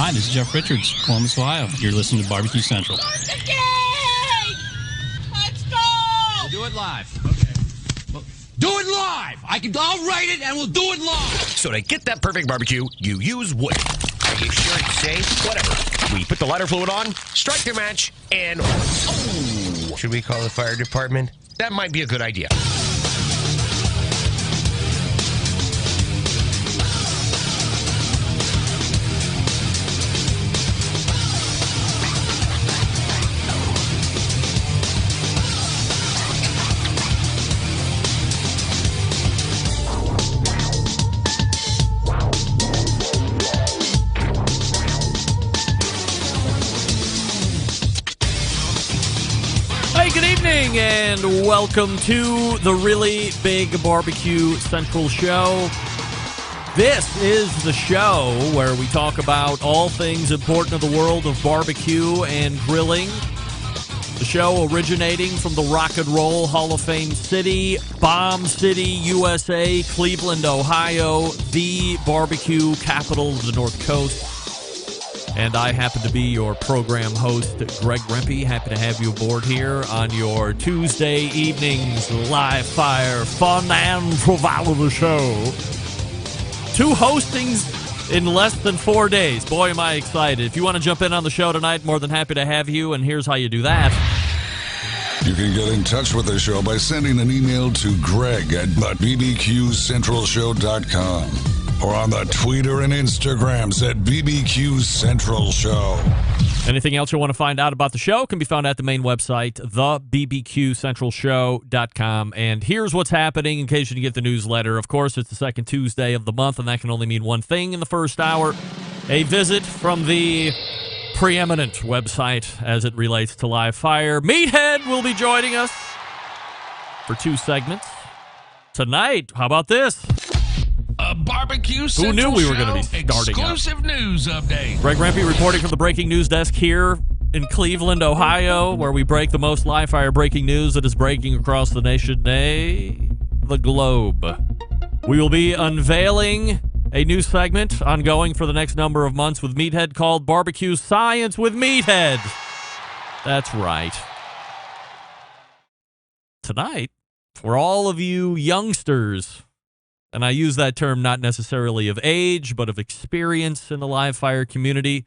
Hi, this is Jeff Richards, Columbus, Ohio. You're listening to BBQ Central. Let's go! We'll do it live. Okay. Well, do it live! I'll write it and we'll do it live! So to get that perfect barbecue, you use wood. Are you sure it's safe? Whatever. We put the lighter fluid on, strike the match, and... Oh! Should we call the fire department? That might be a good idea. And welcome to the Really Big BBQ Central Show. This is the show where we talk about all things important in the world of barbecue and grilling. The show originating from the Rock and Roll Hall of Fame city, Bomb City, USA, Cleveland, Ohio, the barbecue capital of the North Coast. And I happen to be your program host, Greg Rempe. Happy to have you aboard here on your Tuesday evenings live fire fun and frivolity show. 2 hostings in less than 4 days. Boy, am I excited. If you want to jump in on the show tonight, more than happy to have you. And here's how you do that. You can get in touch with the show by sending an email to Greg at bbqcentralshow.com. or on the Twitter and Instagrams at BBQ Central Show. Anything else you want to find out about the show can be found at the main website, thebbqcentralshow.com. And here's what's happening in case you didn't get the newsletter. Of course, it's the second Tuesday of the month, and that can only mean one thing in the first hour. A visit from the preeminent website as it relates to live fire. Meathead will be joining us for 2 segments. Tonight, how about this? A BBQ Central Who knew we were going to be starting exclusive news update. Greg Rempe reporting from the breaking news desk here in Cleveland, Ohio, where we break the most live fire breaking news that is breaking across the nation, nay, the globe. We will be unveiling a new segment ongoing for the next number of months with Meathead called BBQ Science with Meathead. That's right. Tonight, for all of you youngsters, and I use that term not necessarily of age, but of experience in the live fire community.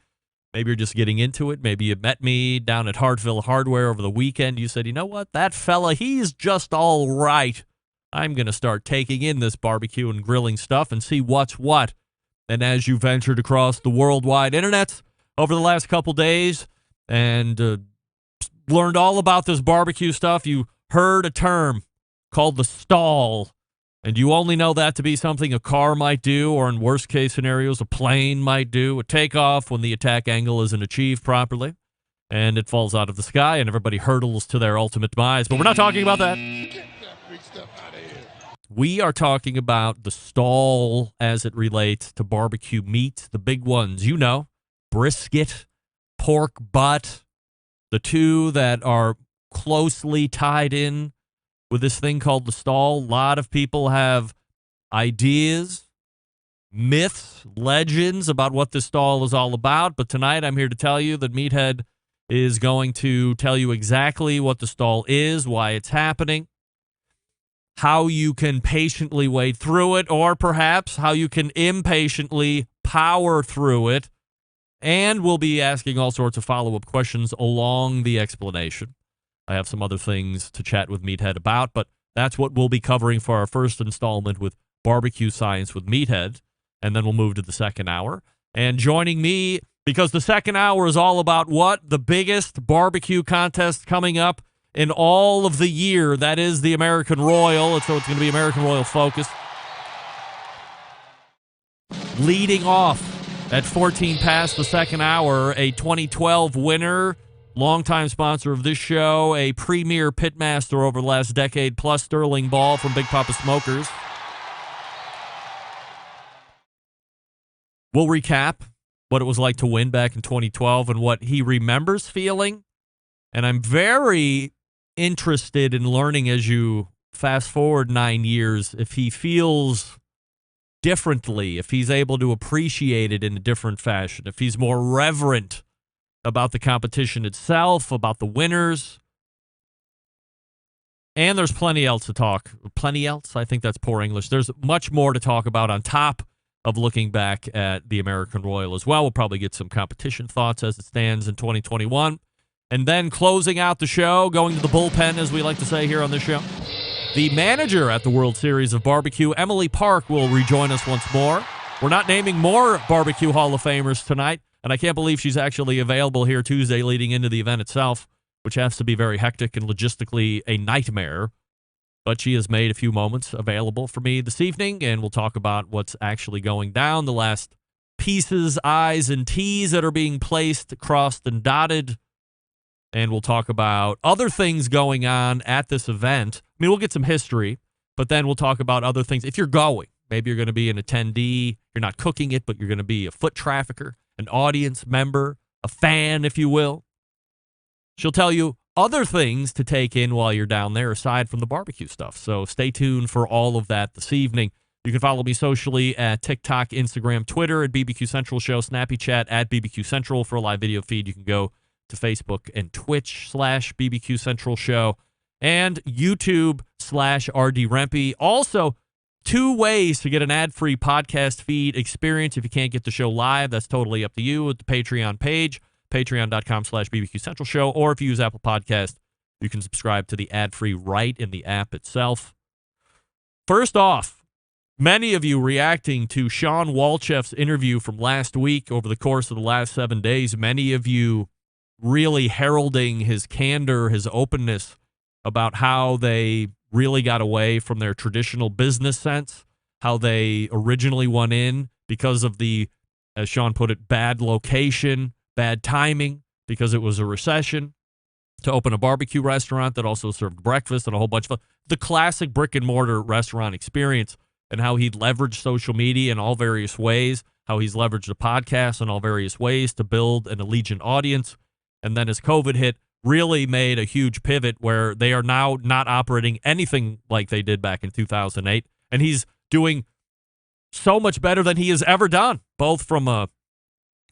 Maybe you're just getting into it. Maybe you met me down at Hartville Hardware over the weekend. You said, you know what? That fella, he's just all right. I'm going to start taking in this barbecue and grilling stuff and see what's what. And as you ventured across the worldwide internet over the last couple days and learned all about this barbecue stuff, you heard a term called the stall. And you only know that to be something a car might do, or in worst case scenarios, a plane might do, a takeoff when the attack angle isn't achieved properly, and it falls out of the sky, and everybody hurtles to their ultimate demise. But we're not talking about that. Get that big stuff out of here. We are talking about the stall as it relates to barbecue meat, the big ones, you know, brisket, pork butt, the 2 that are closely tied in with this thing called the stall. A lot of people have ideas, myths, legends about what this stall is all about. But tonight I'm here to tell you that Meathead is going to tell you exactly what the stall is, why it's happening, how you can patiently wade through it, or perhaps how you can impatiently power through it. And we'll be asking all sorts of follow-up questions along the explanation. I have some other things to chat with Meathead about, but that's what we'll be covering for our first installment with BBQ Science with Meathead, and then we'll move to the second hour. And joining me, because the second hour is all about what? The biggest barbecue contest coming up in all of the year. That is the American Royal, so it's going to be American Royal focused. Leading off at 14 past the second hour, a 2012 winner, longtime sponsor of this show, a premier pitmaster over the last decade, plus Sterling Ball from Big Poppa Smokers. We'll recap what it was like to win back in 2012 and what he remembers feeling. And I'm very interested in learning as you fast forward 9 years if he feels differently, if he's able to appreciate it in a different fashion, if he's more reverent about the competition itself, about the winners. And there's plenty else to talk. Plenty else? I think that's poor English. There's much more to talk about on top of looking back at the American Royal as well. We'll probably get some competition thoughts as it stands in 2021. And then closing out the show, going to the bullpen, as we like to say here on this show. The manager at the World Series of Barbecue, Emily Park, will rejoin us once more. We're not naming more Barbecue Hall of Famers tonight, and I can't believe she's actually available here Tuesday leading into the event itself, which has to be very hectic and logistically a nightmare. But she has made a few moments available for me this evening, and we'll talk about what's actually going down, the last P's, I's, and T's that are being placed, crossed, and dotted. And we'll talk about other things going on at this event. I mean, we'll get some history, but then we'll talk about other things. If you're going, maybe you're going to be an attendee. You're not cooking it, but you're going to be a foot trafficker, an audience member, a fan, if you will. She'll tell you other things to take in while you're down there aside from the barbecue stuff. So stay tuned for all of that this evening. You can follow me socially at TikTok, Instagram, Twitter at BBQ Central Show, Snappy Chat at BBQ Central for a live video feed. You can go to Facebook and Twitch /BBQ Central Show and YouTube /RD Rempe. Also, 2 ways to get an ad-free podcast feed experience if you can't get the show live. That's totally up to you at the Patreon page. Patreon.com/BBQ Central Show, or if you use Apple Podcast, you can subscribe to the ad-free right in the app itself. First off, many of you reacting to Sean Walchef's interview from last week over the course of the last 7 days, many of you really heralding his candor, his openness about how they really got away from their traditional business sense, how they originally went in because of the, as Sean put it, bad location, bad timing, because it was a recession, to open a barbecue restaurant that also served breakfast and a whole bunch of the classic brick-and-mortar restaurant experience, and how he'd leveraged social media in all various ways, how he's leveraged a podcast in all various ways to build an allegiant audience. And then as COVID hit, really made a huge pivot where they are now not operating anything like they did back in 2008. And he's doing so much better than he has ever done, both from a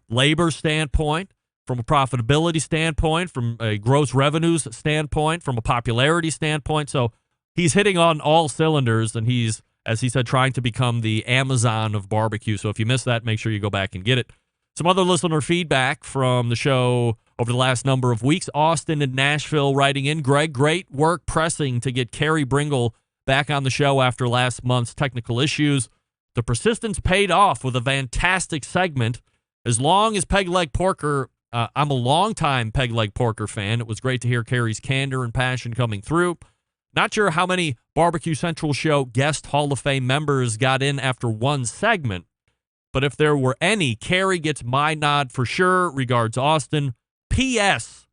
labor standpoint, from a profitability standpoint, from a gross revenues standpoint, from a popularity standpoint. So he's hitting on all cylinders, and he's, as he said, trying to become the Amazon of barbecue. So if you missed that, make sure you go back and get it. Some other listener feedback from the show over the last number of weeks. Austin and Nashville writing in. Greg, great work pressing to get Carrie Bringle back on the show after last month's technical issues. The persistence paid off with a fantastic segment. As long as Peg Leg Porker, I'm a longtime Peg Leg Porker fan. It was great to hear Carrie's candor and passion coming through. Not sure how many Barbecue Central Show guest Hall of Fame members got in after one segment, but if there were any, Carrie gets my nod for sure. Regards, Austin. P.S.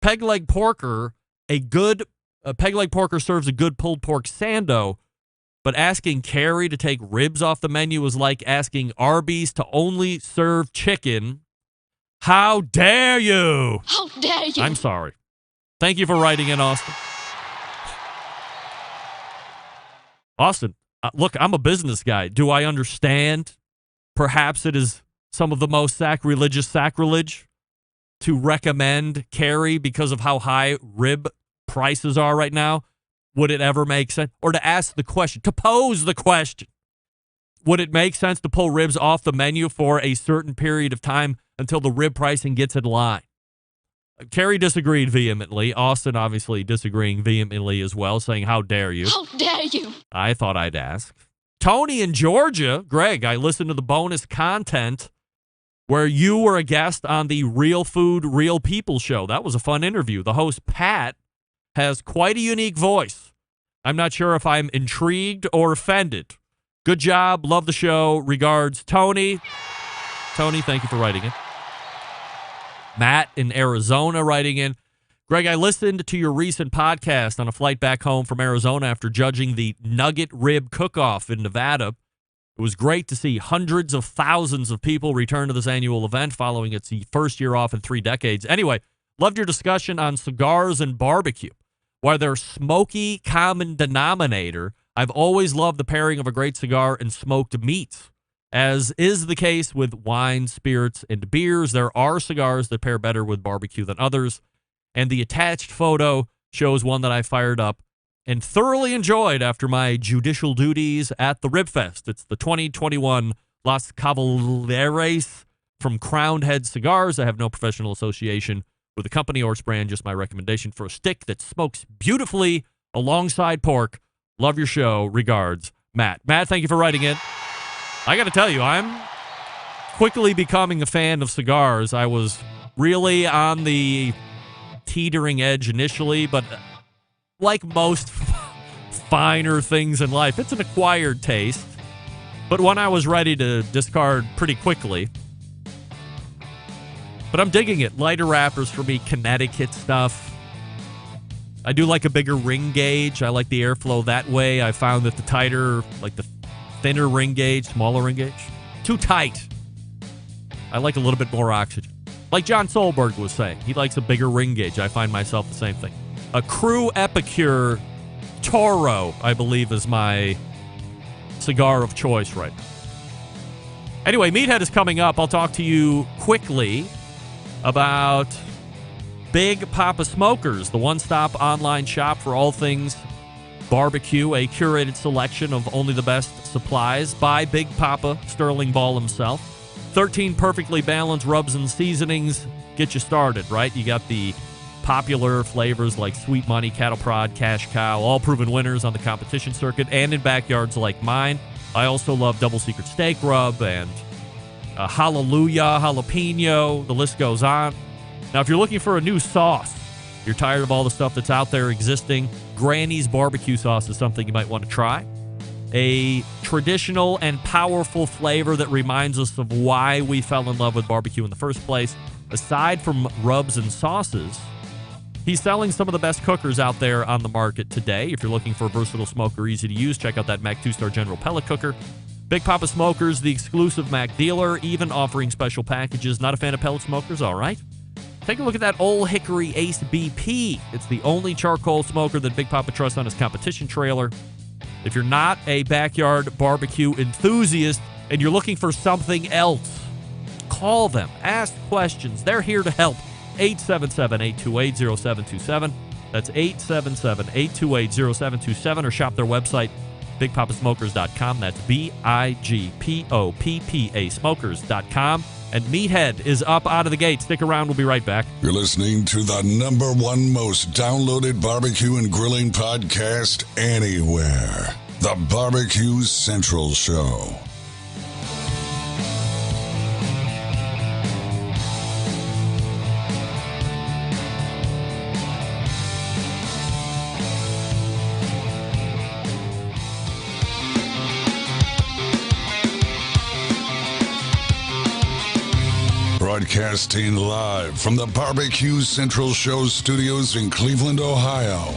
Peg Leg Porker, Peg Leg Porker serves a good pulled pork sando, but asking Carrie to take ribs off the menu was like asking Arby's to only serve chicken. How dare you? How dare you? I'm sorry. Thank you for writing in, Austin. Austin, look, I'm a business guy. Do I understand? Perhaps it is some of the most sacrilegious sacrilege to recommend Carrie because of how high rib prices are right now. Would it ever make sense? Or to ask the question, to pose the question, would it make sense to pull ribs off the menu for a certain period of time until the rib pricing gets in line? Carrie disagreed vehemently. Austin obviously disagreeing vehemently as well, saying, how dare you? How dare you? I thought I'd ask. Tony in Georgia, Greg, I listened to the bonus content where you were a guest on the Real Food, Real People show. That was a fun interview. The host, Pat, has quite a unique voice. I'm not sure if I'm intrigued or offended. Good job. Love the show. Regards, Tony. Tony, thank you for writing in. Matt in Arizona writing in. Greg, I listened to your recent podcast on a flight back home from Arizona after judging the Nugget Rib Cook-Off in Nevada. It was great to see hundreds of thousands of people return to this annual event following its first year off in 3 decades. Anyway, loved your discussion on cigars and barbecue. while their smoky common denominator, I've always loved the pairing of a great cigar and smoked meat. As is the case with wine, spirits, and beers, there are cigars that pair better with barbecue than others, and the attached photo shows one that I fired up and thoroughly enjoyed after my judicial duties at the Rib Fest. It's the 2021 Las Cavalleres from Crowned Head Cigars. I have no professional association with the company or its brand, just my recommendation for a stick that smokes beautifully alongside pork. Love your show. Regards, Matt. Matt, thank you for writing in. I got to tell you, I'm quickly becoming a fan of cigars. I was really on the teetering edge initially, but like most finer things in life, it's an acquired taste. But one I was ready to discard pretty quickly. But I'm digging it. Lighter wrappers for me, Connecticut stuff. I do like a bigger ring gauge. I like the airflow that way. I found that the tighter, like the thinner ring gauge, smaller ring gauge, too tight. I like a little bit more oxygen. Like John Solberg was saying, he likes a bigger ring gauge. I find myself the same thing. A Crew Epicure Toro, I believe, is my cigar of choice right now. Anyway, Meathead is coming up. I'll talk to you quickly about Big Poppa Smokers, the one-stop online shop for all things barbecue, a curated selection of only the best supplies by Big Poppa Sterling Ball himself. 13 perfectly balanced rubs and seasonings get you started, right? You got the popular flavors like Sweet Money, Cattle Prod, Cash Cow, all proven winners on the competition circuit and in backyards like mine. I also love Double Secret Steak Rub and Hallelujah, Jalapeno. The list goes on. Now, if you're looking for a new sauce, you're tired of all the stuff that's out there existing, Granny's barbecue sauce is something you might want to try. A traditional and powerful flavor that reminds us of why we fell in love with barbecue in the first place. Aside from rubs and sauces, he's selling some of the best cookers out there on the market today. If you're looking for a versatile smoker, easy to use, check out that Mac 2-Star General Pellet Cooker. Big Poppa Smokers, the exclusive Mac dealer, even offering special packages. Not a fan of pellet smokers? All right. Take a look at that Old Hickory Ace BP. It's the only charcoal smoker that Big Poppa trusts on his competition trailer. If you're not a backyard barbecue enthusiast and you're looking for something else, call them. Ask questions. They're here to help. 877-828-0727. That's 877-828-0727, or shop their website, bigpoppasmokers.com. That's BIGPOPPA smokers.com. And Meathead is up out of the gate. Stick around. We'll be right back. You're listening to the #1 most downloaded barbecue and grilling podcast anywhere. The BBQ Central Show. Broadcasting live from the BBQ Central Show studios in Cleveland, Ohio.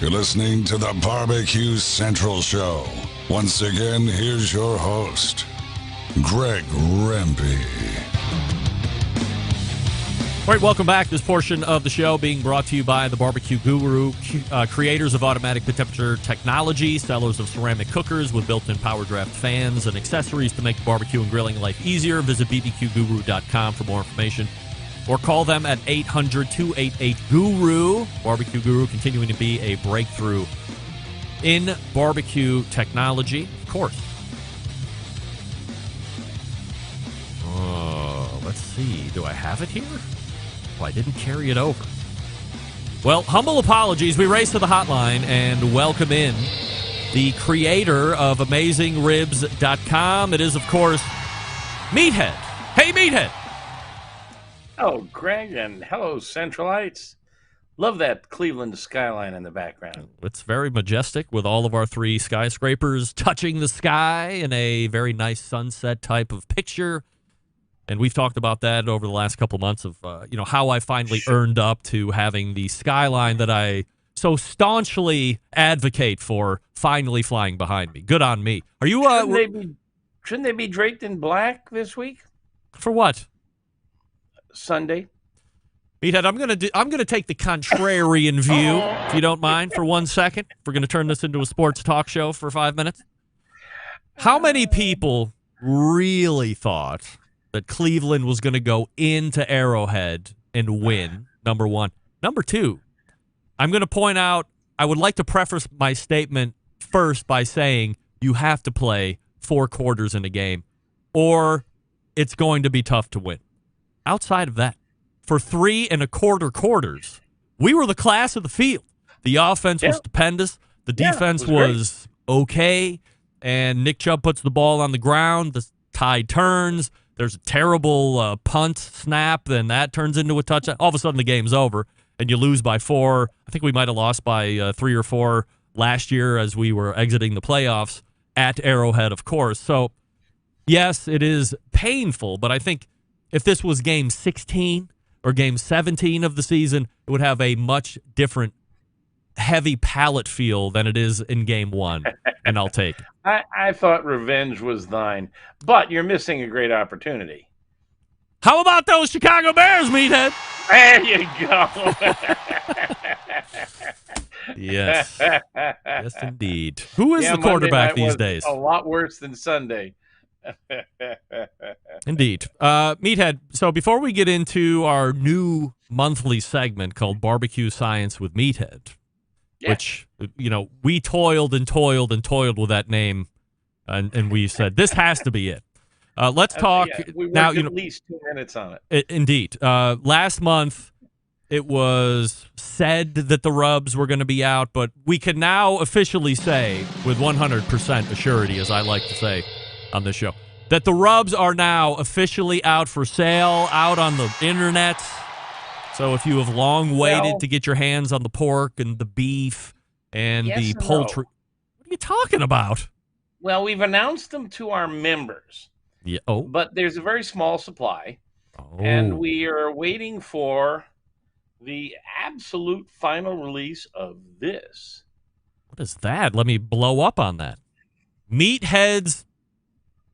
You're listening to the BBQ Central Show. Once again, here's your host, Greg Rempe. All right, welcome back. This portion of the show being brought to you by the Barbecue Guru, creators of automatic mid-temperature technology, sellers of ceramic cookers with built-in power draft fans and accessories to make barbecue and grilling life easier. Visit bbqguru.com for more information, or call them at 800-288-GURU. Barbecue Guru continuing to be a breakthrough in barbecue technology, of course. Let's see. Do I have it here? Oh, I didn't carry it over. Well, humble apologies. We race to the hotline and welcome in the creator of AmazingRibs.com. It is, of course, Meathead. Hey, Meathead. Oh, Greg, and hello, Centralites. Love that Cleveland skyline in the background. It's very majestic with all of our 3 skyscrapers touching the sky in a very nice sunset type of picture. And we've talked about that over the last couple months of, how I finally earned up to having the skyline that I so staunchly advocate for finally flying behind me. Good on me. Are you? Shouldn't they be draped in black this week? For what? Sunday. Meathead, I'm gonna take the contrarian view, if you don't mind, for 1 second. We're gonna turn this into a sports talk show for 5 minutes. How many people really thought that Cleveland was gonna go into Arrowhead and win? Number one. Number two, I'm gonna point out. I would like to preface my statement first by saying you have to play 4 quarters in a game, or it's going to be tough to win. Outside of that, for 3 1/4 quarters, we were the class of the field. The offense was stupendous. The defense was okay. And Nick Chubb puts the ball on the ground. The tide turns. There's a terrible punt snap. Then that turns into a touchdown. All of a sudden, the game's over, and you lose by 4. I think we might have lost by 3 or 4 last year as we were exiting the playoffs at Arrowhead, of course. So, yes, it is painful, but I think if this was game 16 or game 17 of the season, it would have a much different heavy palate feel than it is in game 1, and I'll take it. I thought revenge was thine, but you're missing a great opportunity. How about those Chicago Bears, Meathead? There you go. Yes. Yes, indeed. Who is the quarterback these days? A lot worse than Sunday. Indeed. Meathead, so before we get into our new monthly segment called BBQ Science with Meathead, which, we toiled and toiled and toiled with that name, and we said, this has to be it. Let's talk. We now. At least 2 minutes on it. Indeed. Last month, it was said that the Rubs were going to be out, but we can now officially say, with 100% assurity, as I like to say on this show, that the Rubs are now officially out for sale, out on the internet. So if you have long waited to get your hands on the pork and the beef and the poultry, what are you talking about? Well, we've announced them to our members. Yeah. Oh. But there's a very small supply, and we are waiting for the absolute final release of this. What is that? Let me blow up on that. Meathead's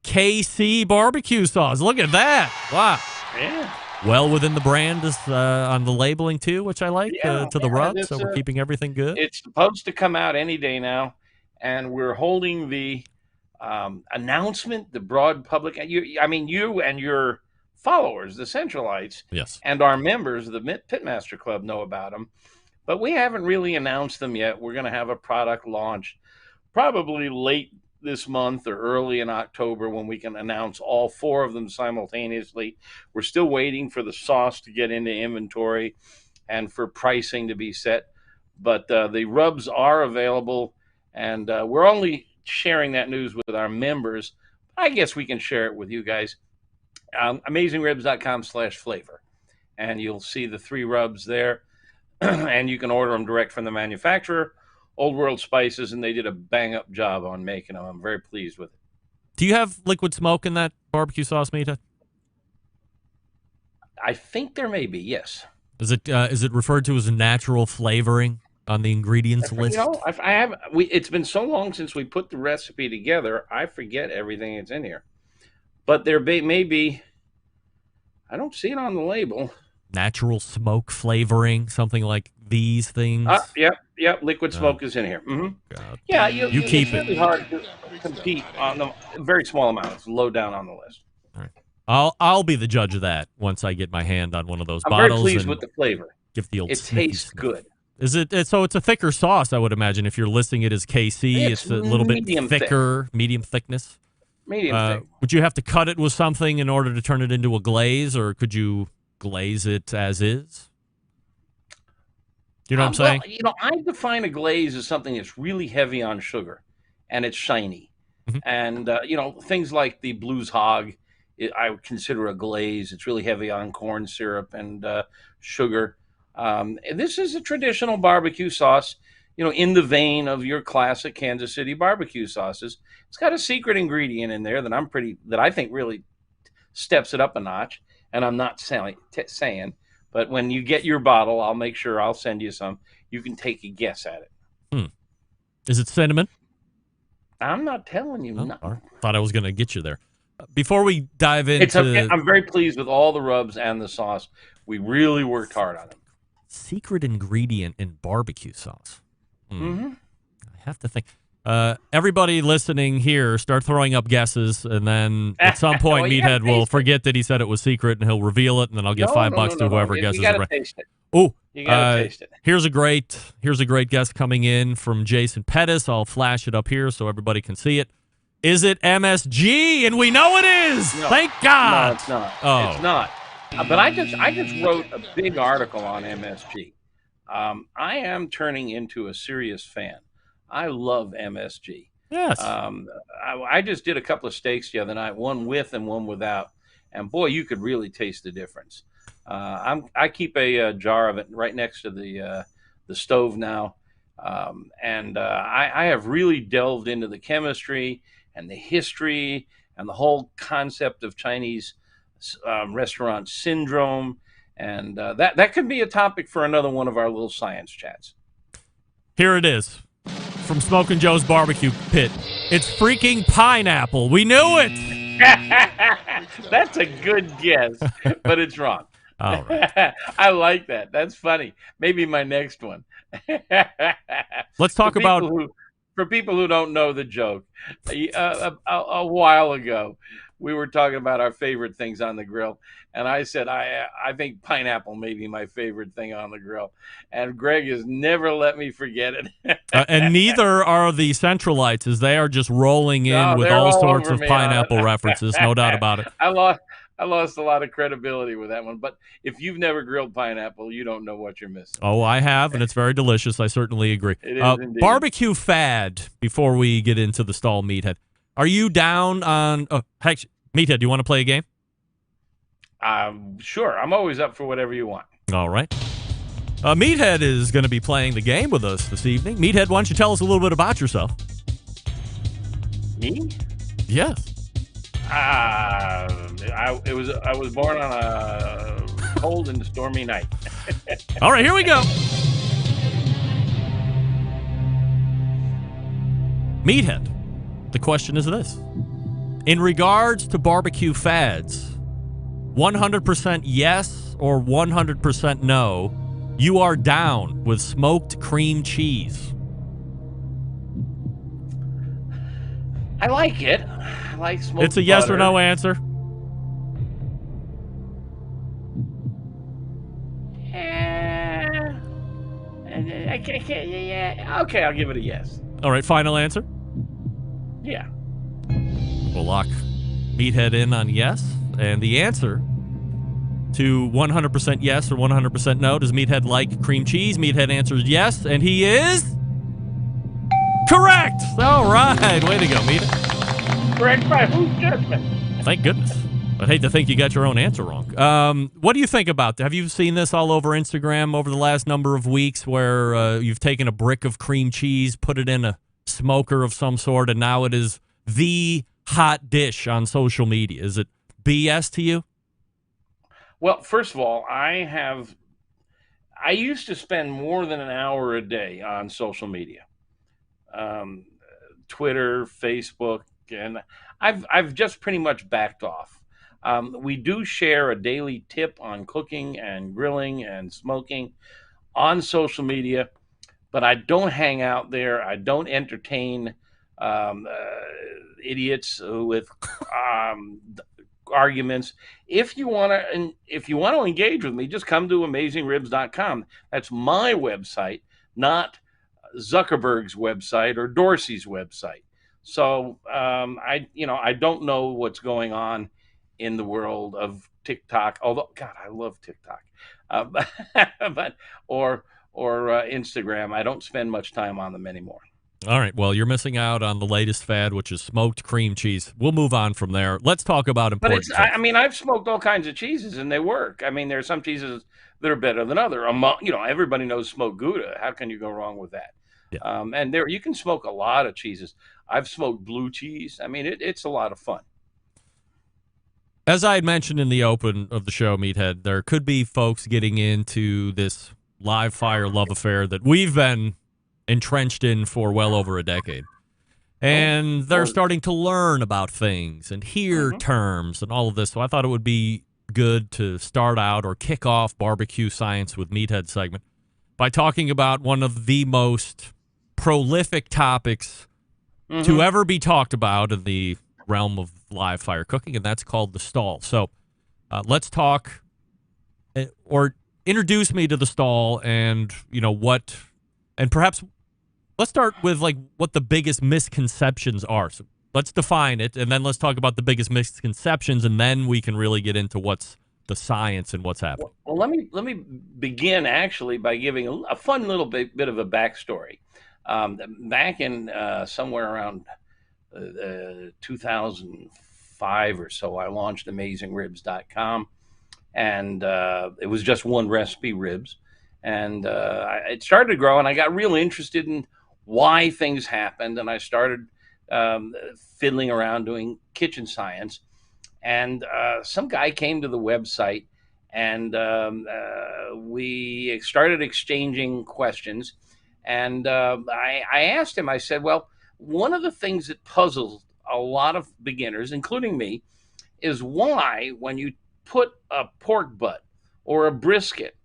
KC barbecue sauce. Look at that. Wow. Yeah. Well within the brand is on the labeling, too, which I like, to the Rubs, so we're keeping everything good. It's supposed to come out any day now, and we're holding the announcement, the broad public. You and your followers, the Centralites, and our members of the Pitmaster Club know about them, but we haven't really announced them yet. We're going to have a product launch probably late this month or early in October when we can announce all 4 of them simultaneously. We're still waiting for the sauce to get into inventory and for pricing to be set, but the Rubs are available, and we're only sharing that news with our members. I guess we can share it with you guys. AmazingRibs.com/flavor, and you'll see the 3 Rubs there, and you can order them direct from the manufacturer, Old World Spices, and they did a bang-up job on making them. I'm very pleased with it. Do you have liquid smoke in that barbecue sauce, Meathead? I think there may be, yes. Is it referred to as a natural flavoring on the ingredients list? I have. It's been so long since we put the recipe together, I forget everything that's in here. But there may be. I don't see it on the label. Natural smoke flavoring, something like these things. Yep. Liquid smoke is in here. Mm-hmm. Yeah, you keep it. It's really hard to compete on the very small amounts, low down on the list. All right. I'll be the judge of that once I get my hand on one of those I'm bottles. I'm very pleased with the flavor. Give the old. It tastes good. Is it? So it's a thicker sauce, I would imagine. If you're listing it as KC, it's a little bit thicker, medium thickness. Medium thick. Would you have to cut it with something in order to turn it into a glaze, or could you glaze it as is? You know what I'm saying? I define a glaze as something that's really heavy on sugar, and it's shiny. Mm-hmm. And, things like the Blues Hog, I would consider a glaze. It's really heavy on corn syrup and sugar. This is a traditional barbecue sauce, in the vein of your classic Kansas City barbecue sauces. It's got a secret ingredient in there that I think really steps it up a notch. And I'm not saying, but when you get your bottle, I'll make sure I'll send you some. You can take a guess at it. Is it cinnamon? I'm not telling you. Thought I was going to get you there. Before we dive into... I'm very pleased with all the Rubs and the sauce. We really worked hard on them. Secret ingredient in barbecue sauce. Mm-hmm. I have to think. Everybody listening here, start throwing up guesses, and then at some point, Well, you Meathead gotta will taste forget that he said it was secret, and he'll reveal it, and then I'll give $5 to whoever guesses You gotta it right. taste it. Oh, You gotta taste it. Here's a great guest coming in from Jason Pettis. I'll flash it up here so everybody can see it. Is it MSG? And we know it is. No. Thank God. No, it's not. Oh. It's not. But I just wrote a big article on MSG. I am turning into a serious fan. I love MSG. Yes. I just did a couple of steaks the other night, one with and one without, and boy, you could really taste the difference. I keep a jar of it right next to the stove now, and I have really delved into the chemistry and the history and the whole concept of Chinese restaurant syndrome, and that could be a topic for another one of our little science chats. Here it is from Smokin' Joe's barbecue pit. It's freaking pineapple. We knew it. That's a good guess, but it's wrong. All right. I like that. That's funny. Maybe my next one. Let's talk about. For people who don't know the joke, a while ago, we were talking about our favorite things on the grill, and I said I think pineapple may be my favorite thing on the grill, and Greg has never let me forget it. And neither are the Centralites, as they are just rolling in with all sorts of pineapple references, no doubt about it. I lost a lot of credibility with that one, but if you've never grilled pineapple, you don't know what you're missing. Oh, I have, and it's very delicious. I certainly agree. It is indeed. Barbecue fad, before we get into the stall, Meathead. Are you down on... heck, Meathead, do you want to play a game? Sure. I'm always up for whatever you want. All right. Meathead is going to be playing the game with us this evening. Meathead, why don't you tell us a little bit about yourself? Me? Yes. I was born on a cold and stormy night. All right, here we go. Meathead, the question is this. In regards to barbecue fads, 100% yes or 100% no, you are down with smoked cream cheese. I like it. I like smoked It's a yes butter. or no answer. Yeah. Okay, I'll give it a yes. All right, final answer. Yeah. We'll lock Meathead in on yes. And the answer to 100% yes or 100% no, does Meathead like cream cheese? Meathead answers yes, and he is correct. All right, way to go, Meathead. Correct by whose judgment? Thank goodness. I'd hate to think you got your own answer wrong. What do you think about that? Have you seen this all over Instagram over the last number of weeks where you've taken a brick of cream cheese, put it in a smoker of some sort, and now it is the hot dish on social media? Is it BS to you? Well, first of all, I used to spend more than an hour a day on social media, Twitter, Facebook, and I've just pretty much backed off. We do share a daily tip on cooking and grilling and smoking on social media, but I don't hang out there. I don't entertain idiots with arguments. If you want to engage with me, just come to AmazingRibs.com. That's my website, not Zuckerberg's website or Dorsey's website. So I don't know what's going on in the world of TikTok. Although, God, I love TikTok, but or Instagram. I don't spend much time on them anymore. All right. Well, you're missing out on the latest fad, which is smoked cream cheese. We'll move on from there. Let's talk about important. But I've smoked all kinds of cheeses and they work. I mean, there are some cheeses that are better than other. Everybody knows smoked Gouda. How can you go wrong with that? Yeah. And you can smoke a lot of cheeses. I've smoked blue cheese. I mean, it's a lot of fun. As I had mentioned in the open of the show, Meathead, there could be folks getting into this live fire love affair that we've been entrenched in for well over a decade. And they're starting to learn about things and hear terms and all of this. So I thought it would be good to start out or kick off BBQ Science with Meathead segment by talking about one of the most prolific topics to ever be talked about in the realm of live fire cooking, and that's called the stall. So let's talk, or introduce me to the stall, and what, and perhaps let's start with like what the biggest misconceptions are. So let's define it, and then let's talk about the biggest misconceptions, and then we can really get into what's the science and what's happening. Well, let me begin actually by giving a fun little bit of a backstory. Back in somewhere around 2005 or so, I launched AmazingRibs.com, and it was just one recipe, ribs, and it started to grow, and I got real interested in why things happened, and I started fiddling around doing kitchen science, and some guy came to the website, and we started exchanging questions. And I asked him, I said, well, one of the things that puzzles a lot of beginners, including me, is why when you put a pork butt or a brisket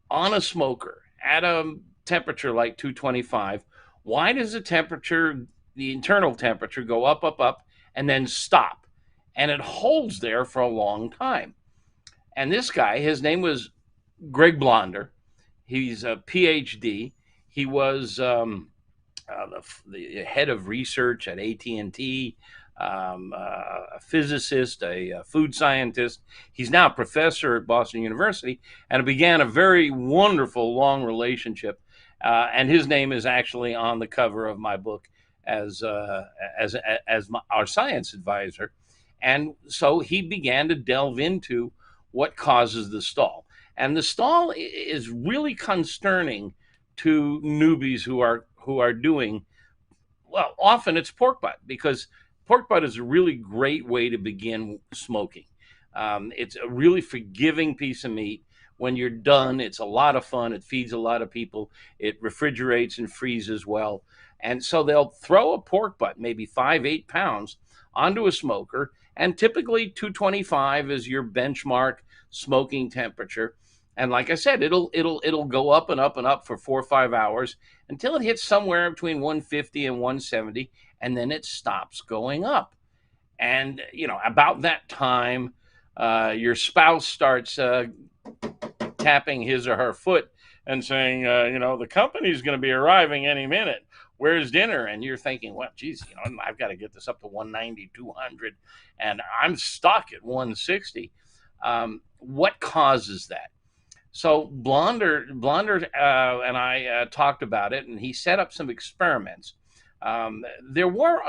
on a smoker at a temperature like 225, why does the internal temperature go up, up, up, and then stop? And it holds there for a long time. And this guy, his name was Greg Blonder. He's a PhD. He was the head of research at AT&T, a physicist, a food scientist. He's now a professor at Boston University, and it began a very wonderful, long relationship. And his name is actually on the cover of my book as our science advisor. And so he began to delve into what causes the stall. And the stall is really concerning to newbies who are doing, well, often it's pork butt, because pork butt is a really great way to begin smoking. It's a really forgiving piece of meat. When you're done, it's a lot of fun. It feeds a lot of people. It refrigerates and freezes well. And so they'll throw a pork butt, maybe 5-8 pounds, onto a smoker, and typically 225 is your benchmark smoking temperature. And like I said, it'll go up and up and up for 4 or 5 hours until it hits somewhere between 150 and 170, and then it stops going up. And about that time, your spouse starts tapping his or her foot and saying, the company's going to be arriving any minute. Where's dinner? And you're thinking, well, geez, I've got to get this up to 190, 200, and I'm stuck at 160. What causes that? So Blonder and I talked about it, and he set up some experiments. There were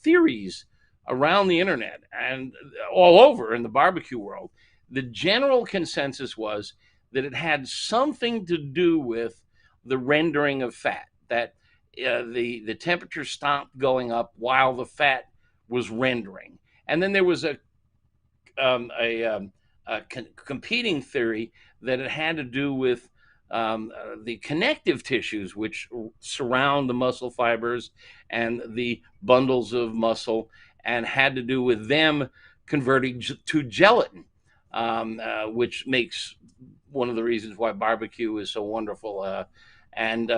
theories around the internet and all over in the barbecue world. The general consensus was that it had something to do with the rendering of fat, that the temperature stopped going up while the fat was rendering. And then there was a competing theory that it had to do with the connective tissues which surround the muscle fibers and the bundles of muscle, and had to do with them converting to gelatin, which makes one of the reasons why barbecue is so wonderful. And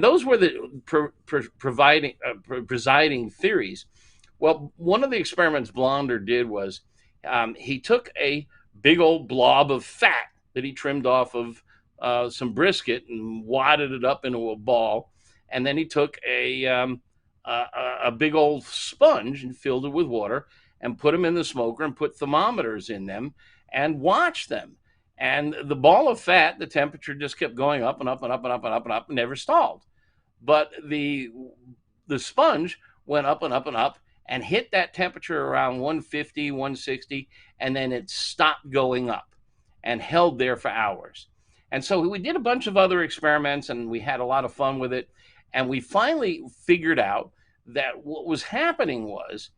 those were the presiding theories. Well, one of the experiments Blonder did was he took a big old blob of fat that he trimmed off of some brisket and wadded it up into a ball, and then he took a big old sponge and filled it with water and put them in the smoker and put thermometers in them and watched them. And the ball of fat, the temperature just kept going up and up and up and up and up and up and never stalled. But the sponge went up and up and up and hit that temperature around 150, 160, and then it stopped going up and held there for hours. And so we did a bunch of other experiments, and we had a lot of fun with it. And we finally figured out that what was happening was,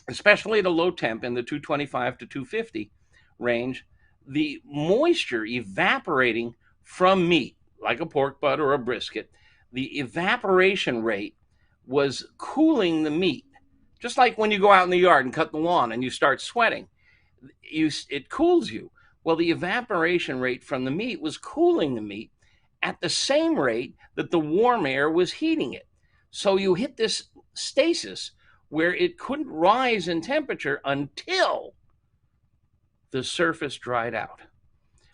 especially at a low temp in the 225 to 250 range, the moisture evaporating from meat, like a pork butt or a brisket, the evaporation rate was cooling the meat. Just like when you go out in the yard and cut the lawn and you start sweating. it cools you. Well, the evaporation rate from the meat was cooling the meat at the same rate that the warm air was heating it. So you hit this stasis where it couldn't rise in temperature until the surface dried out.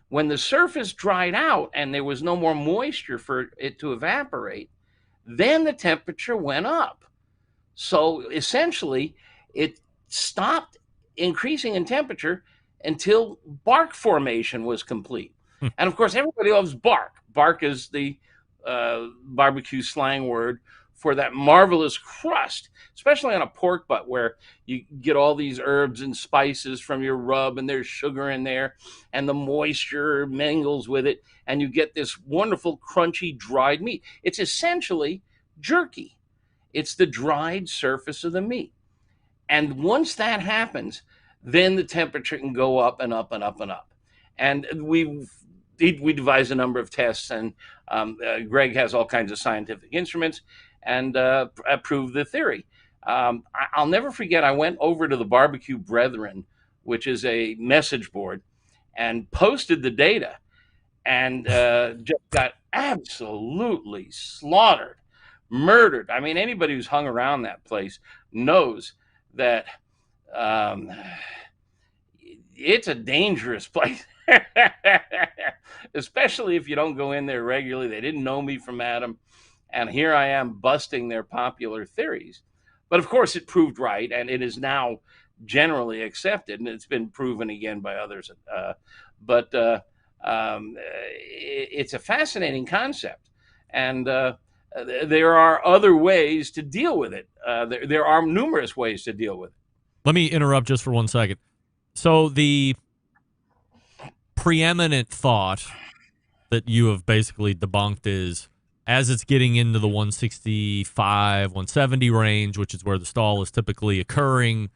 When the surface dried out and there was no more moisture for it to evaporate, then the temperature went up. So essentially, it stopped increasing in temperature until bark formation was complete. And of course, everybody loves bark. Bark is the barbecue slang word for that marvelous crust, especially on a pork butt where you get all these herbs and spices from your rub and there's sugar in there and the moisture mingles with it and you get this wonderful crunchy dried meat. It's essentially jerky. It's the dried surface of the meat. And once that happens, then the temperature can go up and up and up and up. And we devised a number of tests, and Greg has all kinds of scientific instruments and proved the theory. I'll never forget, I went over to the Barbecue Brethren, which is a message board, and posted the data and just got absolutely slaughtered, murdered. I mean, anybody who's hung around that place knows that it's a dangerous place. Especially if you don't go in there regularly. They didn't know me from Adam, and here I am busting their popular theories. But of course it proved right, and it is now generally accepted, and it's been proven again by others. It's a fascinating concept, and there are other ways to deal with it. There are numerous ways to deal with it. Let me interrupt just for 1 second. So the preeminent thought that you have basically debunked is, as it's getting into the 165, 170 range, which is where the stall is typically occurring,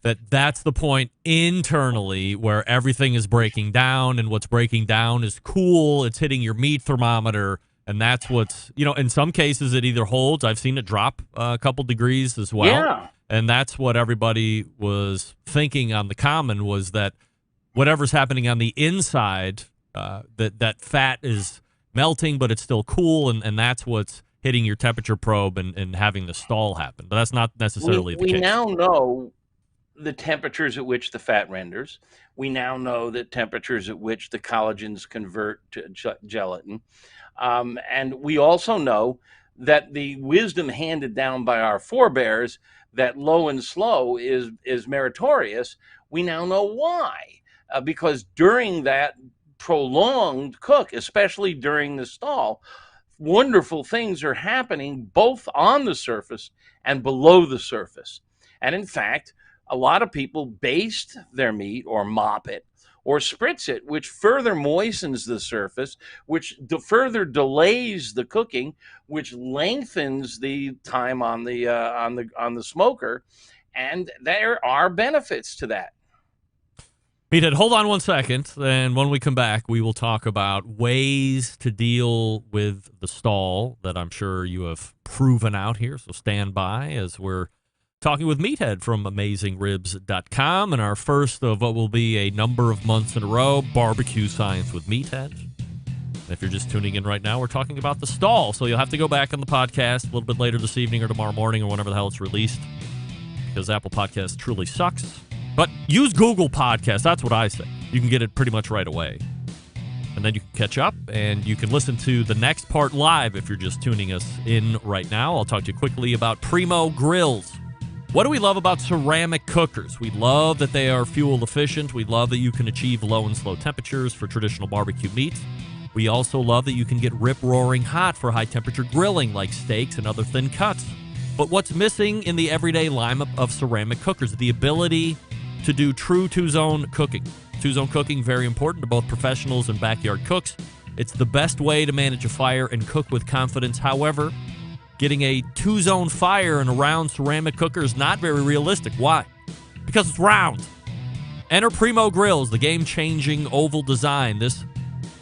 that's the point internally where everything is breaking down, and what's breaking down is cool. It's hitting your meat thermometer, and that's what's, in some cases it either holds. I've seen it drop a couple degrees as well. Yeah. And that's what everybody was thinking on the common, was that whatever's happening on the inside, that fat is melting, but it's still cool, and that's what's hitting your temperature probe and having the stall happen. But that's not necessarily the case. We now know the temperatures at which the fat renders. We now know the temperatures at which the collagens convert to gelatin. And we also know that the wisdom handed down by our forebears, that low and slow is meritorious. We now know why. Because during that prolonged cook, especially during the stall, wonderful things are happening both on the surface and below the surface. And in fact, a lot of people baste their meat or mop it or spritz it, which further moistens the surface, which further delays the cooking, which lengthens the time on the smoker, and there are benefits to that. Meathead, hold on 1 second, and when we come back, we will talk about ways to deal with the stall that I'm sure you have proven out here. So stand by as we're talking with Meathead from AmazingRibs.com, and our first of what will be a number of months in a row, BBQ Science with Meathead. And if you're just tuning in right now, we're talking about the stall, so you'll have to go back on the podcast a little bit later this evening or tomorrow morning or whenever the hell it's released, because Apple Podcasts truly sucks. But use Google Podcasts. That's what I say. You can get it pretty much right away. And then you can catch up, and you can listen to the next part live if you're just tuning us in right now. I'll talk to you quickly about Primo Grills. What do we love about ceramic cookers? We love that they are fuel efficient. We love that you can achieve low and slow temperatures for traditional barbecue meats. We also love that you can get rip-roaring hot for high-temperature grilling like steaks and other thin cuts. But what's missing in the everyday lineup of ceramic cookers? The ability to do true two-zone cooking. Two-zone cooking, very important to both professionals and backyard cooks. It's the best way to manage a fire and cook with confidence. However, getting a two-zone fire in a round ceramic cooker is not very realistic. Why? Because it's round. Enter Primo Grills, the game-changing oval design. This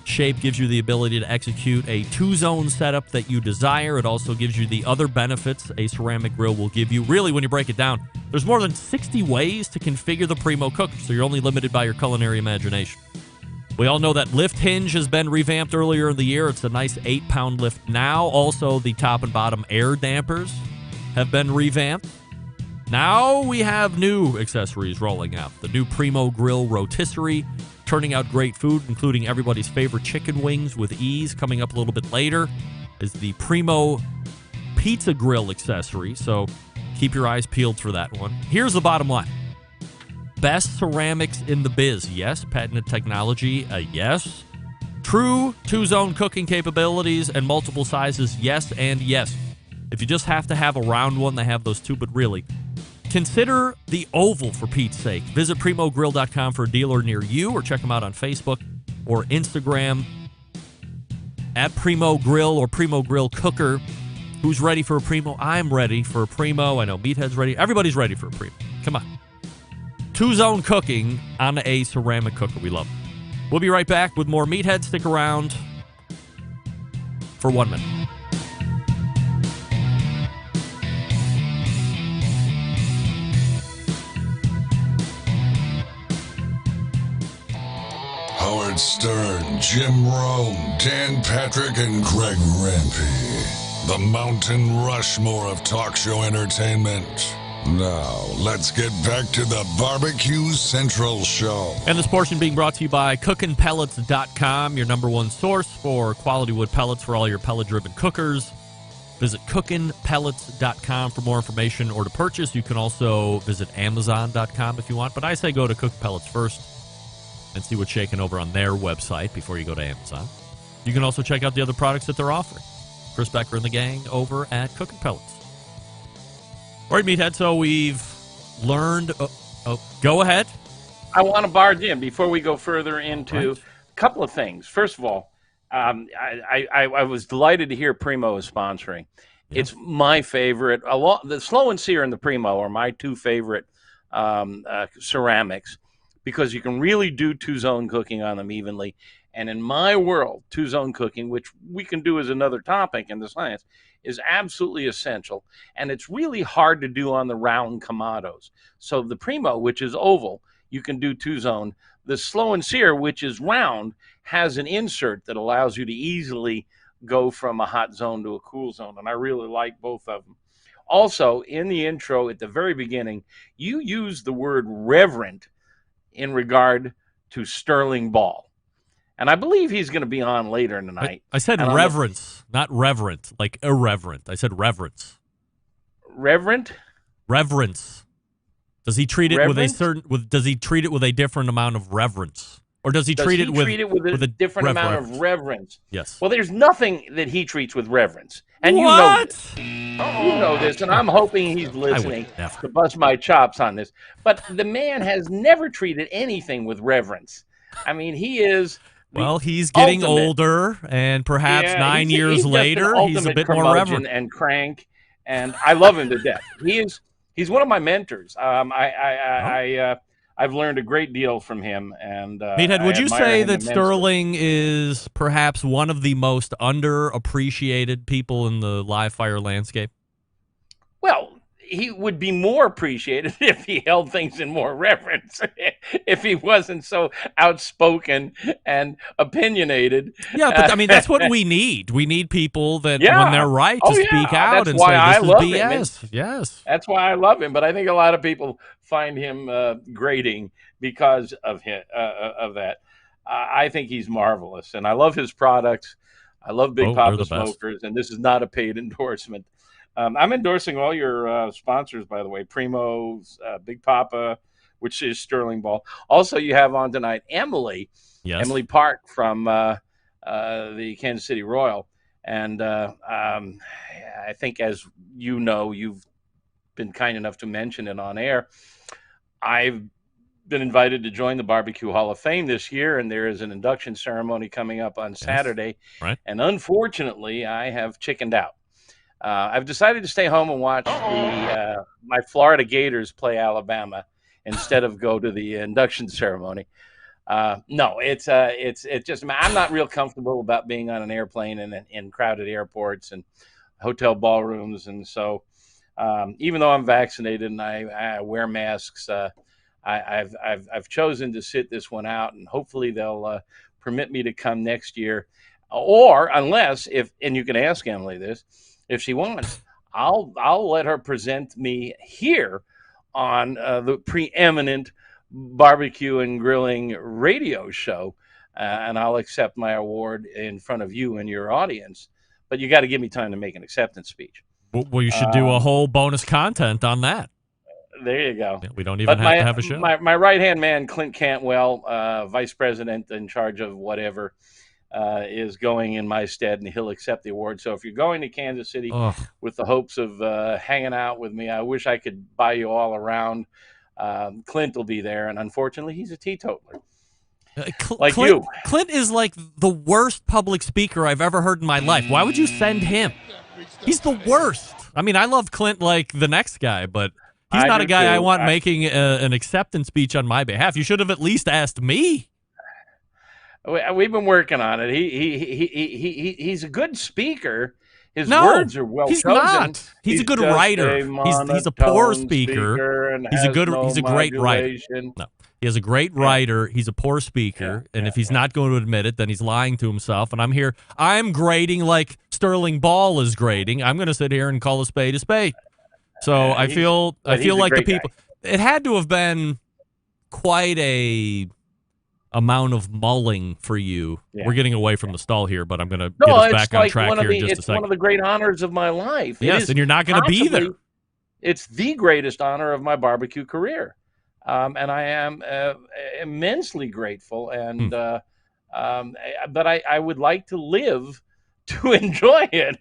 shape gives you the ability to execute a 2-zone setup that you desire. It also gives you the other benefits a ceramic grill will give you. Really, when you break it down, there's more than 60 ways to configure the Primo cooker, so you're only limited by your culinary imagination. We all know that lift hinge has been revamped earlier in the year. It's a nice 8-pound lift now. Also, the top and bottom air dampers have been revamped. Now we have new accessories rolling out. The new Primo Grill Rotisserie, turning out great food, including everybody's favorite chicken wings with ease. Coming up a little bit later is the Primo Pizza Grill accessory, so keep your eyes peeled for that one. Here's the bottom line. Best ceramics in the biz, yes. Patented technology, yes. True 2-zone cooking capabilities and multiple sizes, yes and yes. If you just have to have a round one, they have those too, but really, consider the oval for Pete's sake. Visit PrimoGrill.com for a dealer near you, or check them out on Facebook or Instagram at Primo Grill or Primo Grill Cooker. Who's ready for a Primo? I'm ready for a Primo. I know Meathead's ready. Everybody's ready for a Primo. Come on. 2-zone cooking on a ceramic cooker. We love it. We'll be right back with more Meathead. Stick around for 1 minute. Howard Stern, Jim Rome, Dan Patrick, and Greg Rempe. The Mountain Rushmore of talk show entertainment. Now, let's get back to the BBQ Central Show. And this portion being brought to you by cookinpellets.com, your number one source for quality wood pellets for all your pellet-driven cookers. Visit cookinpellets.com for more information or to purchase. You can also visit amazon.com if you want, but I say go to Cookin Pellets first and see what's shaking over on their website before you go to Amazon. You can also check out the other products that they're offering. Chris Becker and the gang over at Cookin Pellets. All right, Meathead, so we've learned... go ahead. I want to barge in before we go further into a couple of things. First of all, I was delighted to hear Primo is sponsoring. Yeah. It's my favorite. The Slow and Sear and the Primo are my two favorite ceramics, because you can really do 2-zone cooking on them evenly. And in my world, 2-zone cooking, which we can do as another topic in the science, is absolutely essential. And it's really hard to do on the round Kamados. So the Primo, which is oval, you can do 2-zone. The Slow and Sear, which is round, has an insert that allows you to easily go from a hot zone to a cool zone. And I really like both of them. Also, in the intro at the very beginning, you use the word reverent in regard to Sterling Ball. And I believe he's going to be on later in the night. I said reverence, not reverent, like irreverent. I said reverence. Reverent? Reverence. Does he treat it with a certain? Does he treat it with a different amount of reverence, or does he treat it with a different amount of reverence? Yes. Well, there's nothing that he treats with reverence, and you know this, and I'm hoping he's listening to bust my chops on this. But the man has never treated anything with reverence. I mean, he is. Well, he's getting older, and perhaps 9 years later, he's a bit more reverent and crank. And I love him to death. He's one of my mentors. I've learned a great deal from him. And Meathead, would you say that Sterling is perhaps one of the most underappreciated people in the live fire landscape? Well, he would be more appreciated if he held things in more reverence, if he wasn't so outspoken and opiniated. Yeah, but I mean, that's what we need. We need people that, when they're right, to speak out and say, this is BS. Yes. That's why I love him. But I think a lot of people find him grating because of that. I think he's marvelous, and I love his products. I love Big Poppa Smokers, and this is not a paid endorsement. I'm endorsing all your sponsors, by the way. Primo's, Big Poppa, which is Sterling Ball. Also, you have on tonight Emily Park from the Kansas City Royal. And I think, as you know, you've been kind enough to mention it on air, I've been invited to join the Barbecue Hall of Fame this year, and there is an induction ceremony coming up on Saturday. Right. And unfortunately, I have chickened out. I've decided to stay home and watch my Florida Gators play Alabama instead of go to the induction ceremony. No, it's just I'm not real comfortable about being on an airplane and in crowded airports and hotel ballrooms, and so even though I'm vaccinated and I wear masks, I've chosen to sit this one out, and hopefully they'll permit me to come next year, or unless and you can ask Emily this if she wants, I'll let her present me here on the preeminent barbecue and grilling radio show, and I'll accept my award in front of you and your audience. But you got to give me time to make an acceptance speech. Well, you should do a whole bonus content on that. There you go. Yeah, we don't even have to have a show. My right-hand man, Clint Cantwell, vice president in charge of whatever, is going in my stead, and he'll accept the award. So if you're going to Kansas City with the hopes of hanging out with me, I wish I could buy you all around. Clint will be there, and unfortunately, he's a teetotaler. Like Clint, you. Clint is like the worst public speaker I've ever heard in my life. Why would you send him? He's the worst. I mean, I love Clint like the next guy, but he's not a guy I want making an acceptance speech on my behalf. You should have at least asked me. We've been working on it. He's a good speaker. His words are well chosen. Not. He's a good writer. He's a poor speaker. He's a great writer. No. He has a great writer. He's a poor speaker, and if he's not going to admit it, then he's lying to himself. And I'm grading like Sterling Ball is grading. I'm going to sit here and call a spade a spade. So I feel like the people. It had to have been quite a amount of mulling for you. Yeah. We're getting away from the stall here, but I'm going to get us back on track here in just a second. It's one of the great honors of my life. Yes, and you're not going to be there. It's the greatest honor of my barbecue career. And I am immensely grateful, and but I would like to live to enjoy it.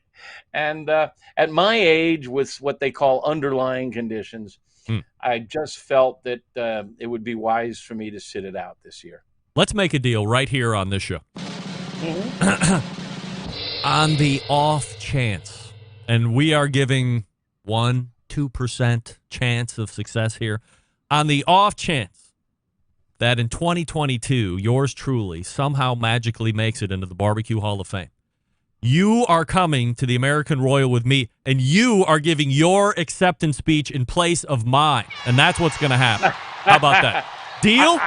And at my age, with what they call underlying conditions, I just felt that it would be wise for me to sit it out this year. Let's make a deal right here on this show. On the off chance, and we are giving 1-2% chance of success here. On the off chance that in 2022, yours truly somehow magically makes it into the Barbecue Hall of Fame, you are coming to the American Royal with me, and you are giving your acceptance speech in place of mine. And that's what's going to happen. How about that? Deal?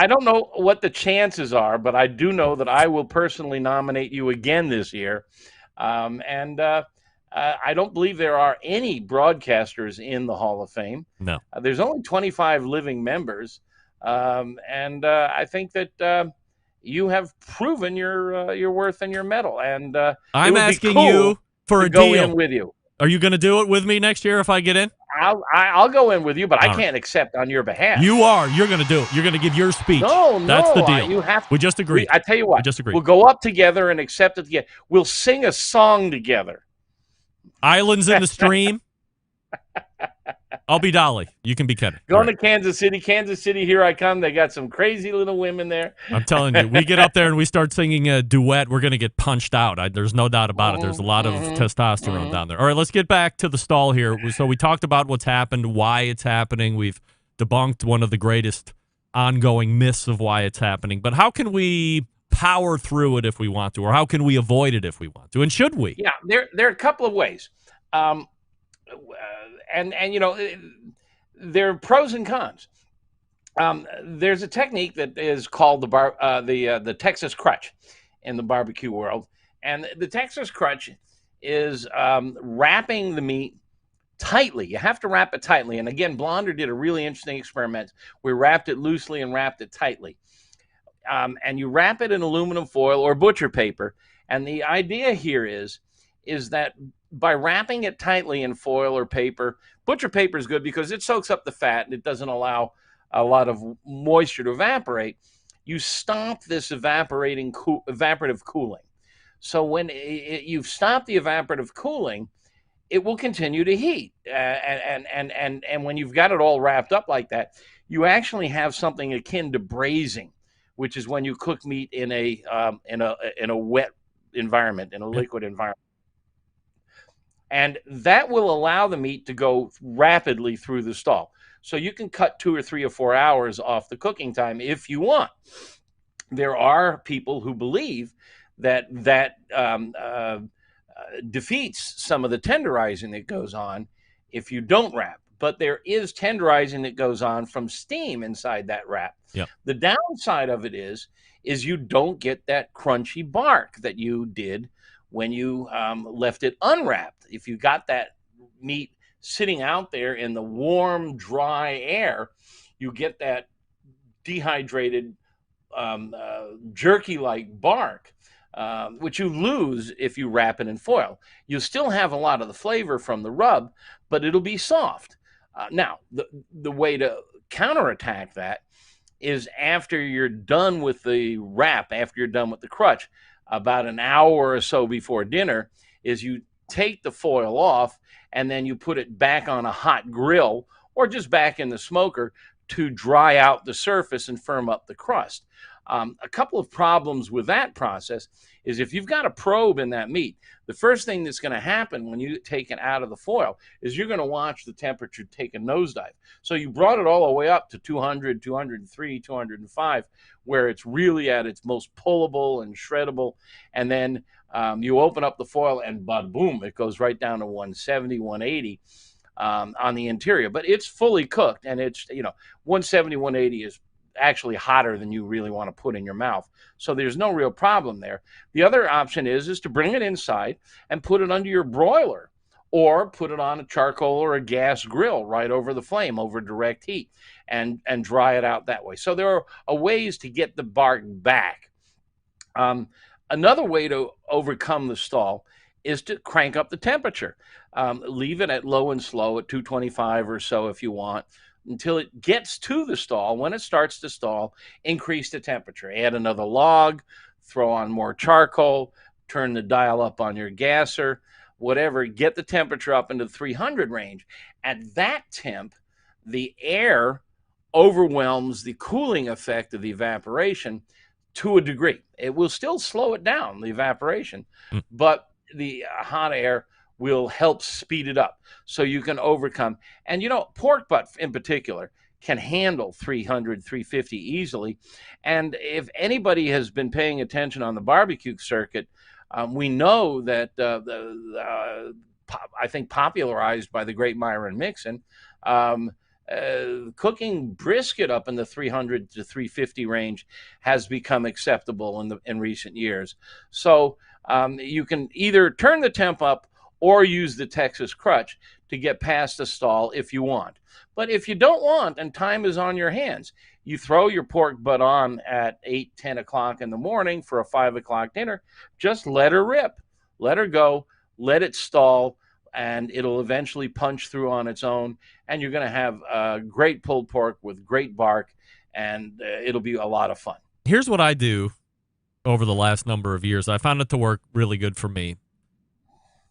I don't know what the chances are, but I do know that I will personally nominate you again this year. I don't believe there are any broadcasters in the Hall of Fame. No. There's only 25 living members. I think that you have proven your worth and your mettle. And I'm asking you for a deal. Go in with you. Are you going to do it with me next year if I get in? I'll go in with you, but I can't accept on your behalf. You are. You're going to do it. You're going to give your speech. No, that's the deal. You have to. We just agreed. I tell you what. We just agreed. We'll go up together and accept it together. We'll sing a song together. Islands in the Stream. I'll be Dolly. You can be Kenny. Going to Kansas City. Kansas City, here I come. They got some crazy little women there. I'm telling you, we get up there and we start singing a duet, we're going to get punched out. There's no doubt about it. There's a lot of testosterone down there. All right, let's get back to the stall here. So we talked about what's happened, why it's happening. We've debunked one of the greatest ongoing myths of why it's happening. But how can we power through it if we want to, or how can we avoid it if we want to, and should we? Yeah, there are a couple of ways. And you know, there are pros and cons. There's a technique that is called the Texas crutch in the barbecue world, and the Texas crutch is wrapping the meat tightly. You have to wrap it tightly. And again, Blonder did a really interesting experiment. We wrapped it loosely and wrapped it tightly. And you wrap it in aluminum foil or butcher paper. And the idea here is that by wrapping it tightly in foil or paper, butcher paper is good because it soaks up the fat and it doesn't allow a lot of moisture to evaporate. You stop this evaporative cooling. So when you've stopped the evaporative cooling, it will continue to heat. And when you've got it all wrapped up like that, you actually have something akin to braising, which is when you cook meat in a wet environment, in a liquid environment. And that will allow the meat to go rapidly through the stall. So you can cut 2 or 3 or 4 hours off the cooking time if you want. There are people who believe that defeats some of the tenderizing that goes on if you don't wrap. But there is tenderizing that goes on from steam inside that wrap. Yep. The downside of it is you don't get that crunchy bark that you did when you left it unwrapped. If you got that meat sitting out there in the warm, dry air, you get that dehydrated, jerky-like bark, which you lose if you wrap it in foil. You'll still have a lot of the flavor from the rub, but it'll be soft. Now, the way to counterattack that is after you're done with the wrap, after you're done with the crutch, about an hour or so before dinner, is you take the foil off and then you put it back on a hot grill or just back in the smoker to dry out the surface and firm up the crust. A couple of problems with that process is if you've got a probe in that meat, the first thing that's going to happen when you take it out of the foil is you're going to watch the temperature take a nosedive. So you brought it all the way up to 200, 203, 205, where it's really at its most pullable and shreddable. And then you open up the foil and boom, it goes right down to 170, 180 on the interior. But it's fully cooked, and it's, 170, 180 is actually hotter than you really want to put in your mouth. So there's no real problem there. The other option is to bring it inside and put it under your broiler, or put it on a charcoal or a gas grill right over the flame, over direct heat, and dry it out that way. So there are ways to get the bark back. Another way to overcome the stall is to crank up the temperature. Leave it at low and slow at 225 or so if you want, until it gets to the stall. When it starts to stall, increase the temperature. Add another log, throw on more charcoal, turn the dial up on your gasser, whatever. Get the temperature up into the 300 range. At that temp, the air overwhelms the cooling effect of the evaporation to a degree. It will still slow it down, the evaporation, but the hot air will help speed it up so you can overcome. And, pork butt in particular can handle 300, 350 easily. And if anybody has been paying attention on the barbecue circuit, we know that I think popularized by the great Myron Mixon, cooking brisket up in the 300 to 350 range has become acceptable in recent years. So you can either turn the temp up or use the Texas crutch to get past the stall if you want. But if you don't want, and time is on your hands, you throw your pork butt on at 8, 10 o'clock in the morning for a 5 o'clock dinner. Just let her rip. Let her go. Let it stall, and it'll eventually punch through on its own. And you're going to have great pulled pork with great bark, and it'll be a lot of fun. Here's what I do over the last number of years. I found it to work really good for me.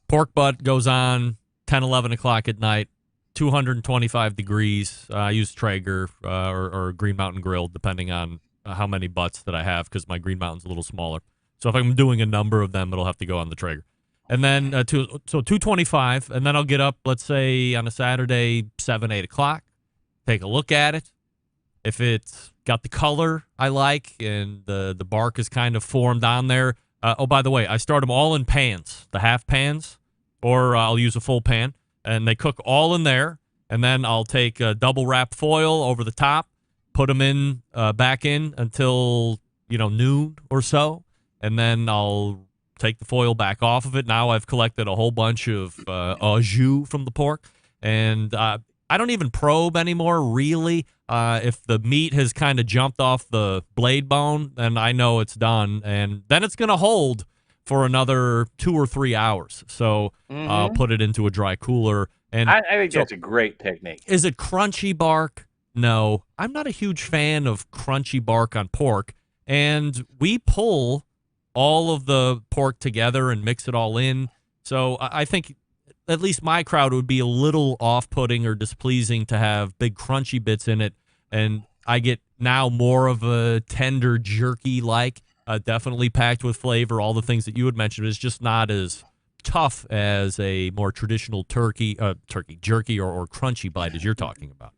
Pork butt goes on 10, 11 o'clock at night, 225 degrees. I use Traeger or Green Mountain Grill, depending on how many butts that I have, because my Green Mountain's a little smaller. So if I'm doing a number of them, it'll have to go on the Traeger. And then, so 225, and then I'll get up, let's say, on a Saturday, 7, 8 o'clock, take a look at it. If it's got the color I like and the bark is kind of formed on there. By the way, I start them all in pans, the half pans, or I'll use a full pan, and they cook all in there. And then I'll take a double wrap foil over the top, put them in back in until noon or so, and then I'll take the foil back off of it. Now I've collected a whole bunch of au jus from the pork, and I don't even probe anymore, really. If the meat has kind of jumped off the blade bone, then I know it's done, and then it's going to hold for another 2 or 3 hours. So I'll put it into a dry cooler. And I think that's a great technique. Is it crunchy bark? No. I'm not a huge fan of crunchy bark on pork, and we pull all of the pork together and mix it all in. So I think at least my crowd would be a little off-putting or displeasing to have big crunchy bits in it, and I get now more of a tender jerky-like, definitely packed with flavor, all the things that you had mentioned. It's just not as tough as a more traditional jerky or crunchy bite as you're talking about.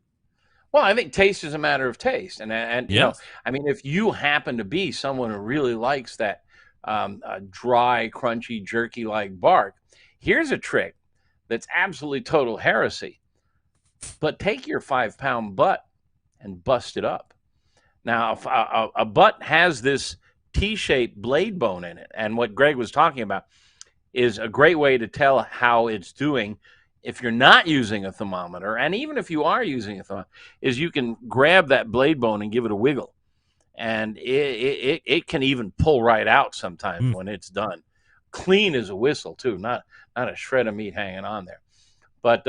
Well, I think taste is a matter of taste, and you know, Yes. I mean, if you happen to be someone who really likes that dry, crunchy, jerky-like bark, here's a trick that's absolutely total heresy. But take your 5-pound butt and bust it up. Now, if a butt has this T-shaped blade bone in it, and what Greg was talking about is a great way to tell how it's doing if you're not using a thermometer, and even if you are using a thermometer, is you can grab that blade bone and give it a wiggle, and it can even pull right out sometimes when it's done. Clean as a whistle too, not a shred of meat hanging on there. But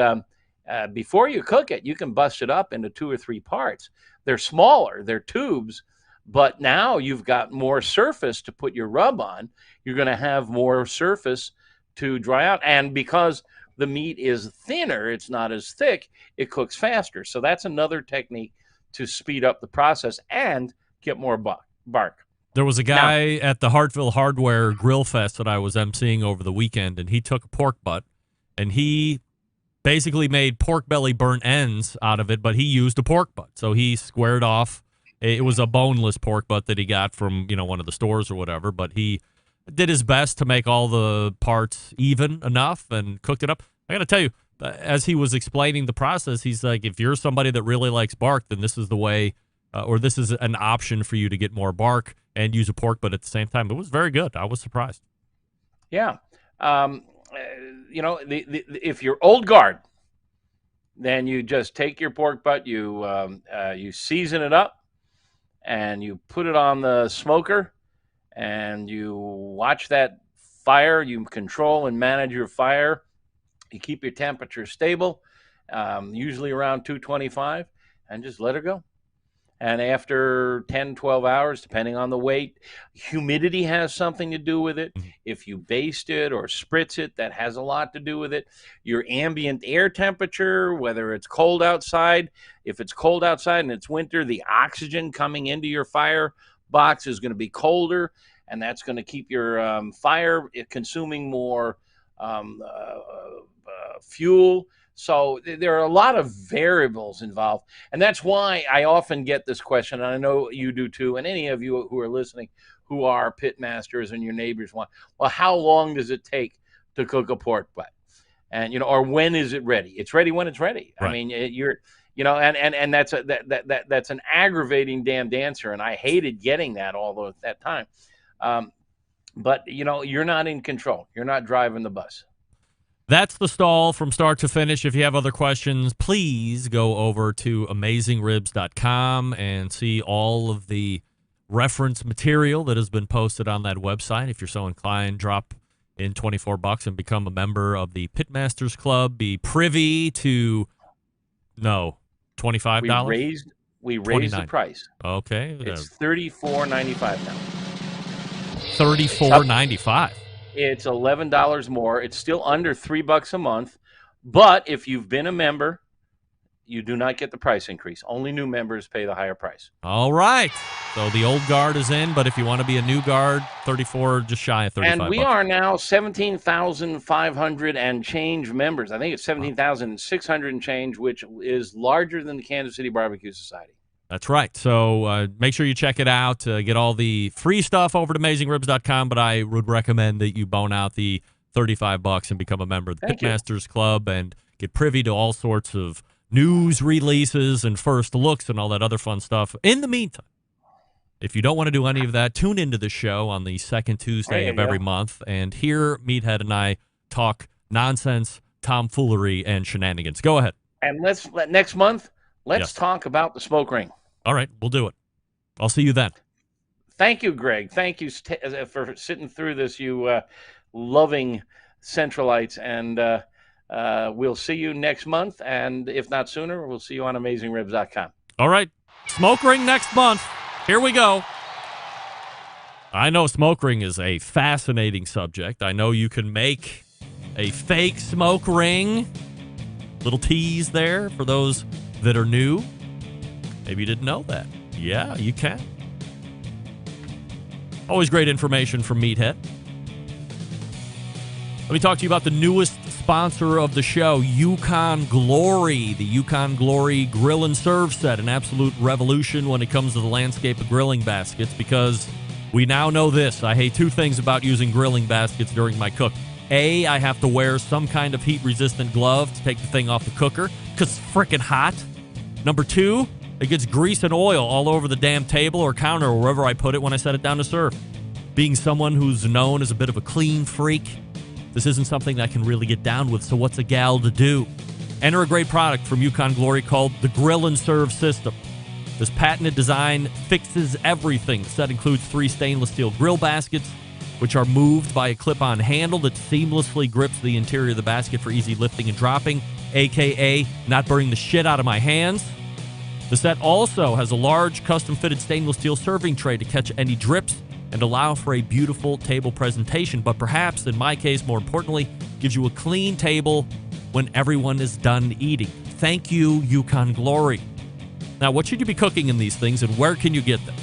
before you cook it, you can bust it up into 2 or 3 parts. They're smaller, they're tubes, but now you've got more surface to put your rub on. You're going to have more surface to dry out. And because the meat is thinner, it's not as thick, it cooks faster. So that's another technique to speed up the process and get more bark. There was a guy at the Hartville Hardware Grill Fest that I was emceeing over the weekend, and he took a pork butt, and he basically made pork belly burnt ends out of it, but he used a pork butt. So he squared off. It was a boneless pork butt that he got from, one of the stores or whatever, but he did his best to make all the parts even enough and cooked it up. I got to tell you, as he was explaining the process, he's like, if you're somebody that really likes bark, then this is the way, or this is an option for you to get more bark and use a pork butt at the same time. It was very good. I was surprised. Yeah. If you're old guard, then you just take your pork butt, you season it up, and you put it on the smoker, and you watch that fire. You control and manage your fire. You keep your temperature stable, usually around 225, and just let it go. And after 10, 12 hours, depending on the weight, humidity has something to do with it. If you baste it or spritz it, that has a lot to do with it. Your ambient air temperature, whether it's cold outside. If it's cold outside and it's winter, the oxygen coming into your fire box is going to be colder, and that's going to keep your fire consuming more fuel. So there are a lot of variables involved. And that's why I often get this question, and I know you do too, and any of you who are listening who are pit masters and your neighbors want, well, how long does it take to cook a pork butt? And, or when is it ready? It's ready when it's ready. Right. I mean, and that's that's an aggravating damned answer. And I hated getting that all that time. But, you're not in control. You're not driving the bus. That's the stall from start to finish. If you have other questions, please go over to AmazingRibs.com and see all of the reference material that has been posted on that website. If you're so inclined, drop in $24 and become a member of the Pitmasters Club. Be privy to, $25? We raised the price. Okay. It's $34.95 now. $34.95. It's $11 more. It's still under $3 a month. But if you've been a member, you do not get the price increase. Only new members pay the higher price. All right. So the old guard is in, but if you want to be a new guard, 34, just shy of 35. And we are now 17,500 and change members. I think it's 17,600 and change, which is larger than the Kansas City Barbecue Society. That's right. So make sure you check it out. Get all the free stuff over to AmazingRibs.com, but I would recommend that you bone out the $35 and become a member of the Pitmasters Club and get privy to all sorts of news releases and first looks and all that other fun stuff. In the meantime, if you don't want to do any of that, tune into the show on the second Tuesday of every month and hear Meathead and I talk nonsense, tomfoolery, and shenanigans. Go ahead. And next month, let's talk about the smoke ring. All right, we'll do it. I'll see you then. Thank you, Greg. Thank you for sitting through this, you loving Centralites. And we'll see you next month. And if not sooner, we'll see you on AmazingRibs.com. All right. Smoke ring next month. Here we go. I know smoke ring is a fascinating subject. I know you can make a fake smoke ring. Little tease there for those that are new. Maybe you didn't know that. Yeah, you can. Always great information from Meathead. Let me talk to you about the newest sponsor of the show, Yukon Glory. The Yukon Glory Grill and Serve Set, an absolute revolution when it comes to the landscape of grilling baskets, because we now know this. I hate two things about using grilling baskets during my cook. A, I have to wear some kind of heat-resistant glove to take the thing off the cooker because it's freaking hot. Number two, it gets grease and oil all over the damn table or counter or wherever I put it when I set it down to serve. Being someone who's known as a bit of a clean freak, this isn't something I can really get down with, so what's a gal to do? Enter a great product from Yukon Glory called the Grill and Serve System. This patented design fixes everything. The set includes 3 stainless steel grill baskets, which are moved by a clip-on handle that seamlessly grips the interior of the basket for easy lifting and dropping, a.k.a. not burning the shit out of my hands. The set also has a large, custom-fitted stainless steel serving tray to catch any drips and allow for a beautiful table presentation, but perhaps, in my case, more importantly, gives you a clean table when everyone is done eating. Thank you, Yukon Glory. Now, what should you be cooking in these things, and where can you get them?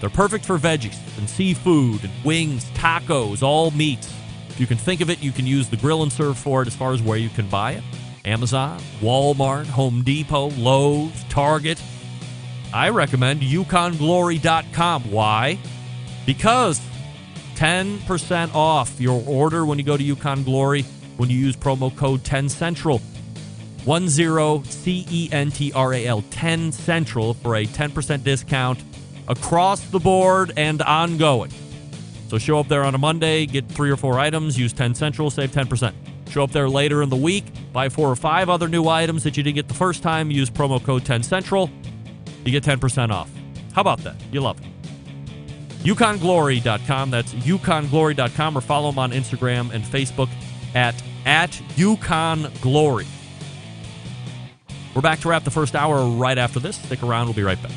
They're perfect for veggies and seafood and wings, tacos, all meats. If you can think of it, you can use the Grill and Serve for it as far as where you can buy it. Amazon, Walmart, Home Depot, Lowe's, Target. I recommend YukonGlory.com. Why? Because 10% off your order when you go to Yukon Glory when you use promo code 10CENTRAL. 10CENTRAL, 10 Central, for a 10% discount across the board and ongoing. So show up there on a Monday, get 3 or 4 items, use 10 Central, save 10%. Show up there later in the week, buy 4 or 5 other new items that you didn't get the first time, use promo code 10 Central, you get 10% off. How about that? You love it. YukonGlory.com. That's YukonGlory.com, or follow them on Instagram and Facebook at YukonGlory. We're back to wrap the first hour right after this. Stick around. We'll be right back.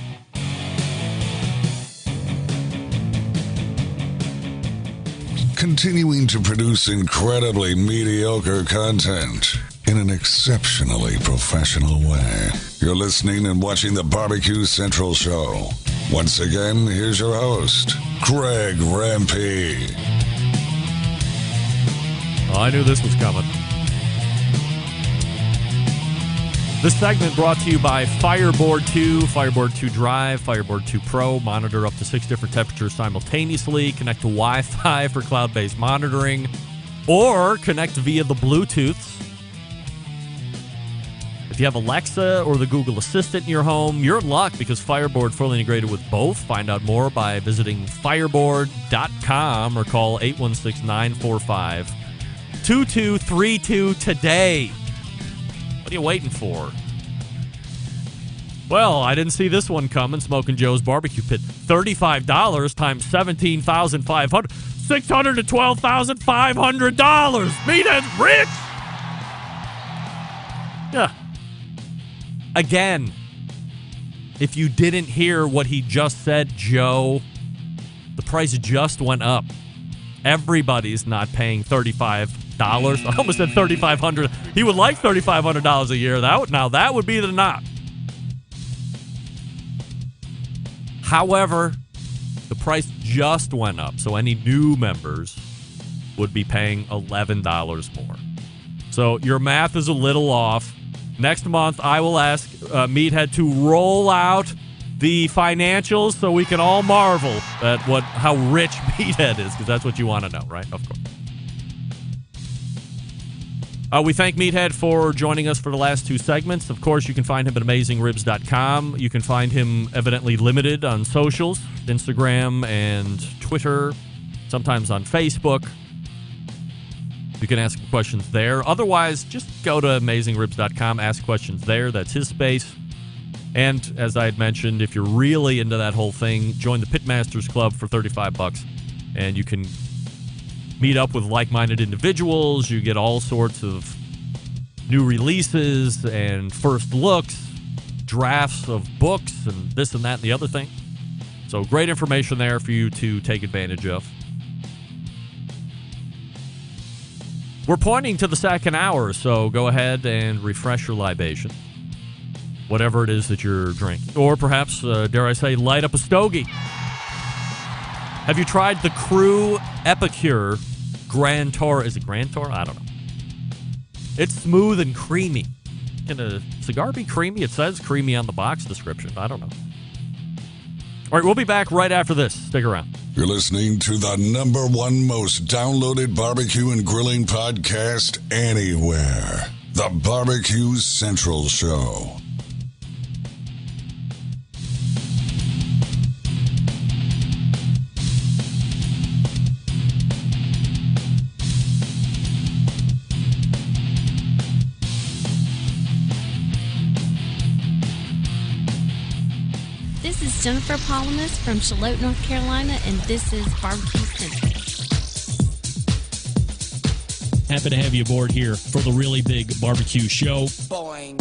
Continuing to produce incredibly mediocre content in an exceptionally professional way. You're listening and watching the BBQ Central Show. Once again, here's your host, Greg Rempe. Oh, I knew this was coming. This segment brought to you by Fireboard 2, Fireboard 2 Drive, Fireboard 2 Pro. Monitor up to 6 different temperatures simultaneously. Connect to Wi-Fi for cloud-based monitoring, or connect via the Bluetooth. If you have Alexa or the Google Assistant in your home, you're in luck, because Fireboard fully integrated with both. Find out more by visiting fireboard.com or call 816-945-2232 today. What are you waiting for? Well, I didn't see this one coming. Smoking Joe's Barbecue Pit. $35 times $17,500. $612,500. Meathead's rich! Yeah. Again, if you didn't hear what he just said, Joe, the price just went up. Everybody's not paying $35. I almost said $3,500. He would like $3,500 a year. That would be the knock. However, the price just went up, so any new members would be paying $11 more. So your math is a little off. Next month, I will ask Meathead to roll out the financials so we can all marvel at how rich Meathead is, because that's what you want to know, right? Of course. We thank Meathead for joining us for the last 2 segments. Of course, you can find him at AmazingRibs.com. You can find him evidently limited on socials, Instagram and Twitter, sometimes on Facebook. You can ask questions there. Otherwise, just go to AmazingRibs.com, ask questions there. That's his space. And as I had mentioned, if you're really into that whole thing, join the Pitmasters Club for $35, and you can meet up with like-minded individuals. You get all sorts of new releases and first looks, drafts of books, and this and that and the other thing. So great information there for you to take advantage of. We're pointing to the second hour, so go ahead and refresh your libation, whatever it is that you're drinking. Or perhaps, dare I say, light up a stogie. Have you tried the Crew Epicure Grand Tour. Is it Grand Tour? I don't know. It's smooth and creamy. Can a cigar be creamy? It says creamy on the box description. I don't know. All right, we'll be back right after this. Stick around. You're listening to the #1 most downloaded barbecue and grilling podcast anywhere. The BBQ Central Show. This is Jennifer Palamas from Charlotte, North Carolina, and this is BBQ Central. Happy to have you aboard here for the really big barbecue show. Boing.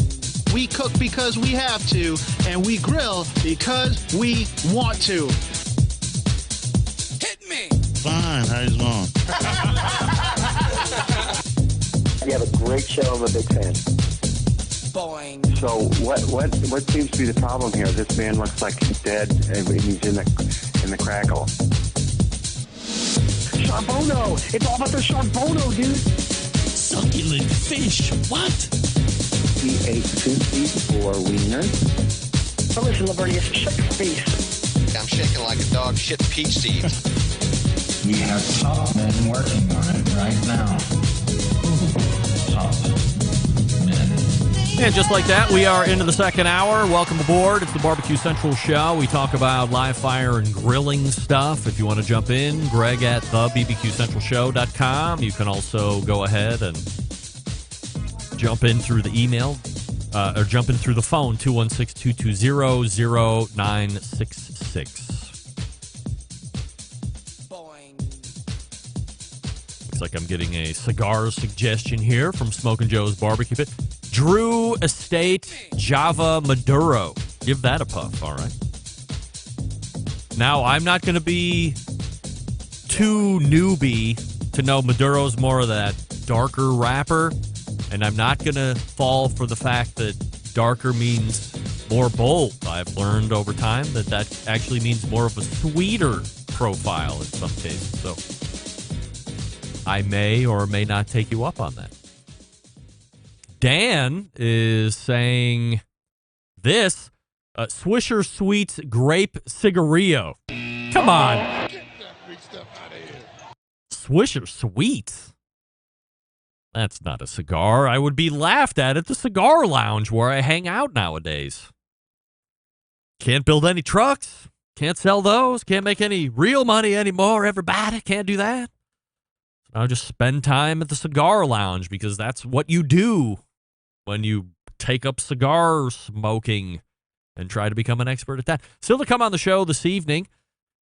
We cook because we have to, and we grill because we want to. Hit me! Fine, how's it going? You have a great show. I'm a big fan. Boing. So what seems to be the problem here? This man looks like he's dead, and he's in the crackle. Charbono! It's all about the charbono, dude. Succulent fish. What? He ate 54 wieners. Oh, listen, Lavernius, shut your face. I'm shaking like a dog shit peach seed. We have top men working on it right now. Top men. And just like that, we are into the second hour. Welcome aboard. It's the BBQ Central Show. We talk about live fire and grilling stuff. If you want to jump in, Greg at thebbqcentralshow.com. You can also go ahead and jump in through the email or jump in through the phone, 216-220-0966. Looks like I'm getting a cigar suggestion here from Smoking Joe's Barbecue Pit. Drew Estate Java Maduro. Give that a puff, all right. Now, I'm not going to be too newbie to know Maduro's more of that darker wrapper, and I'm not going to fall for the fact that darker means more bold. I've learned over time that actually means more of a sweeter profile in some cases, so I may or may not take you up on that. Dan is saying this, Swisher Sweets Grape Cigarillo. Come on. Get that big stuff out of here. Swisher Sweets? That's not a cigar. I would be laughed at the cigar lounge where I hang out nowadays. Can't build any trucks. Can't sell those. Can't make any real money anymore. Everybody can't do that. I'll just spend time at the cigar lounge because that's what you do when you take up cigar smoking and try to become an expert at that. Still to come on the show this evening,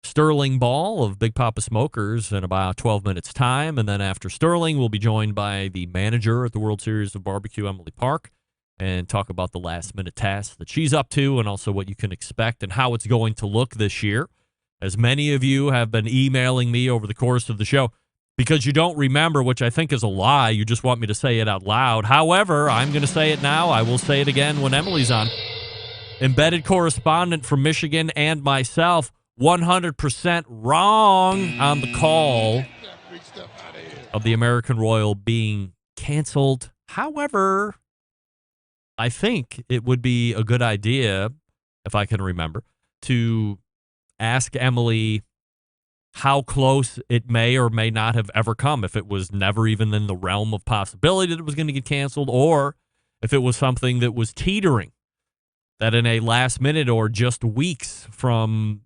Sterling Ball of Big Poppa Smokers in about 12 minutes' time. And then after Sterling, we'll be joined by the manager at the World Series of Barbecue, Emily Park, and talk about the last-minute tasks that she's up to and also what you can expect and how it's going to look this year. As many of you have been emailing me over the course of the show, because you don't remember, which I think is a lie. You just want me to say it out loud. However, I'm going to say it now. I will say it again when Emily's on. Embedded correspondent from Michigan and myself, 100% wrong on the call of the American Royal being canceled. However, I think it would be a good idea, if I can remember, to ask Emily how close it may or may not have ever come, if it was never even in the realm of possibility that it was going to get canceled, or if it was something that was teetering, that in a last minute or just weeks from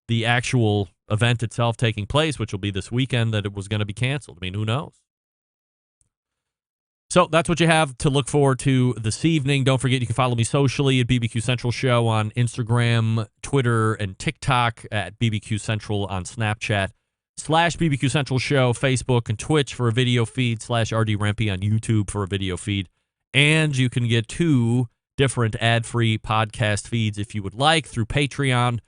the actual event itself taking place, which will be this weekend, that it was going to be canceled. I mean, who knows? So that's what you have to look forward to this evening. Don't forget, you can follow me socially at BBQ Central Show on Instagram, Twitter, and TikTok, at BBQ Central on Snapchat, /BBQ Central Show, Facebook, and Twitch for a video feed, /RD Rempy on YouTube for a video feed. And you can get 2 different ad-free podcast feeds if you would like through Patreon,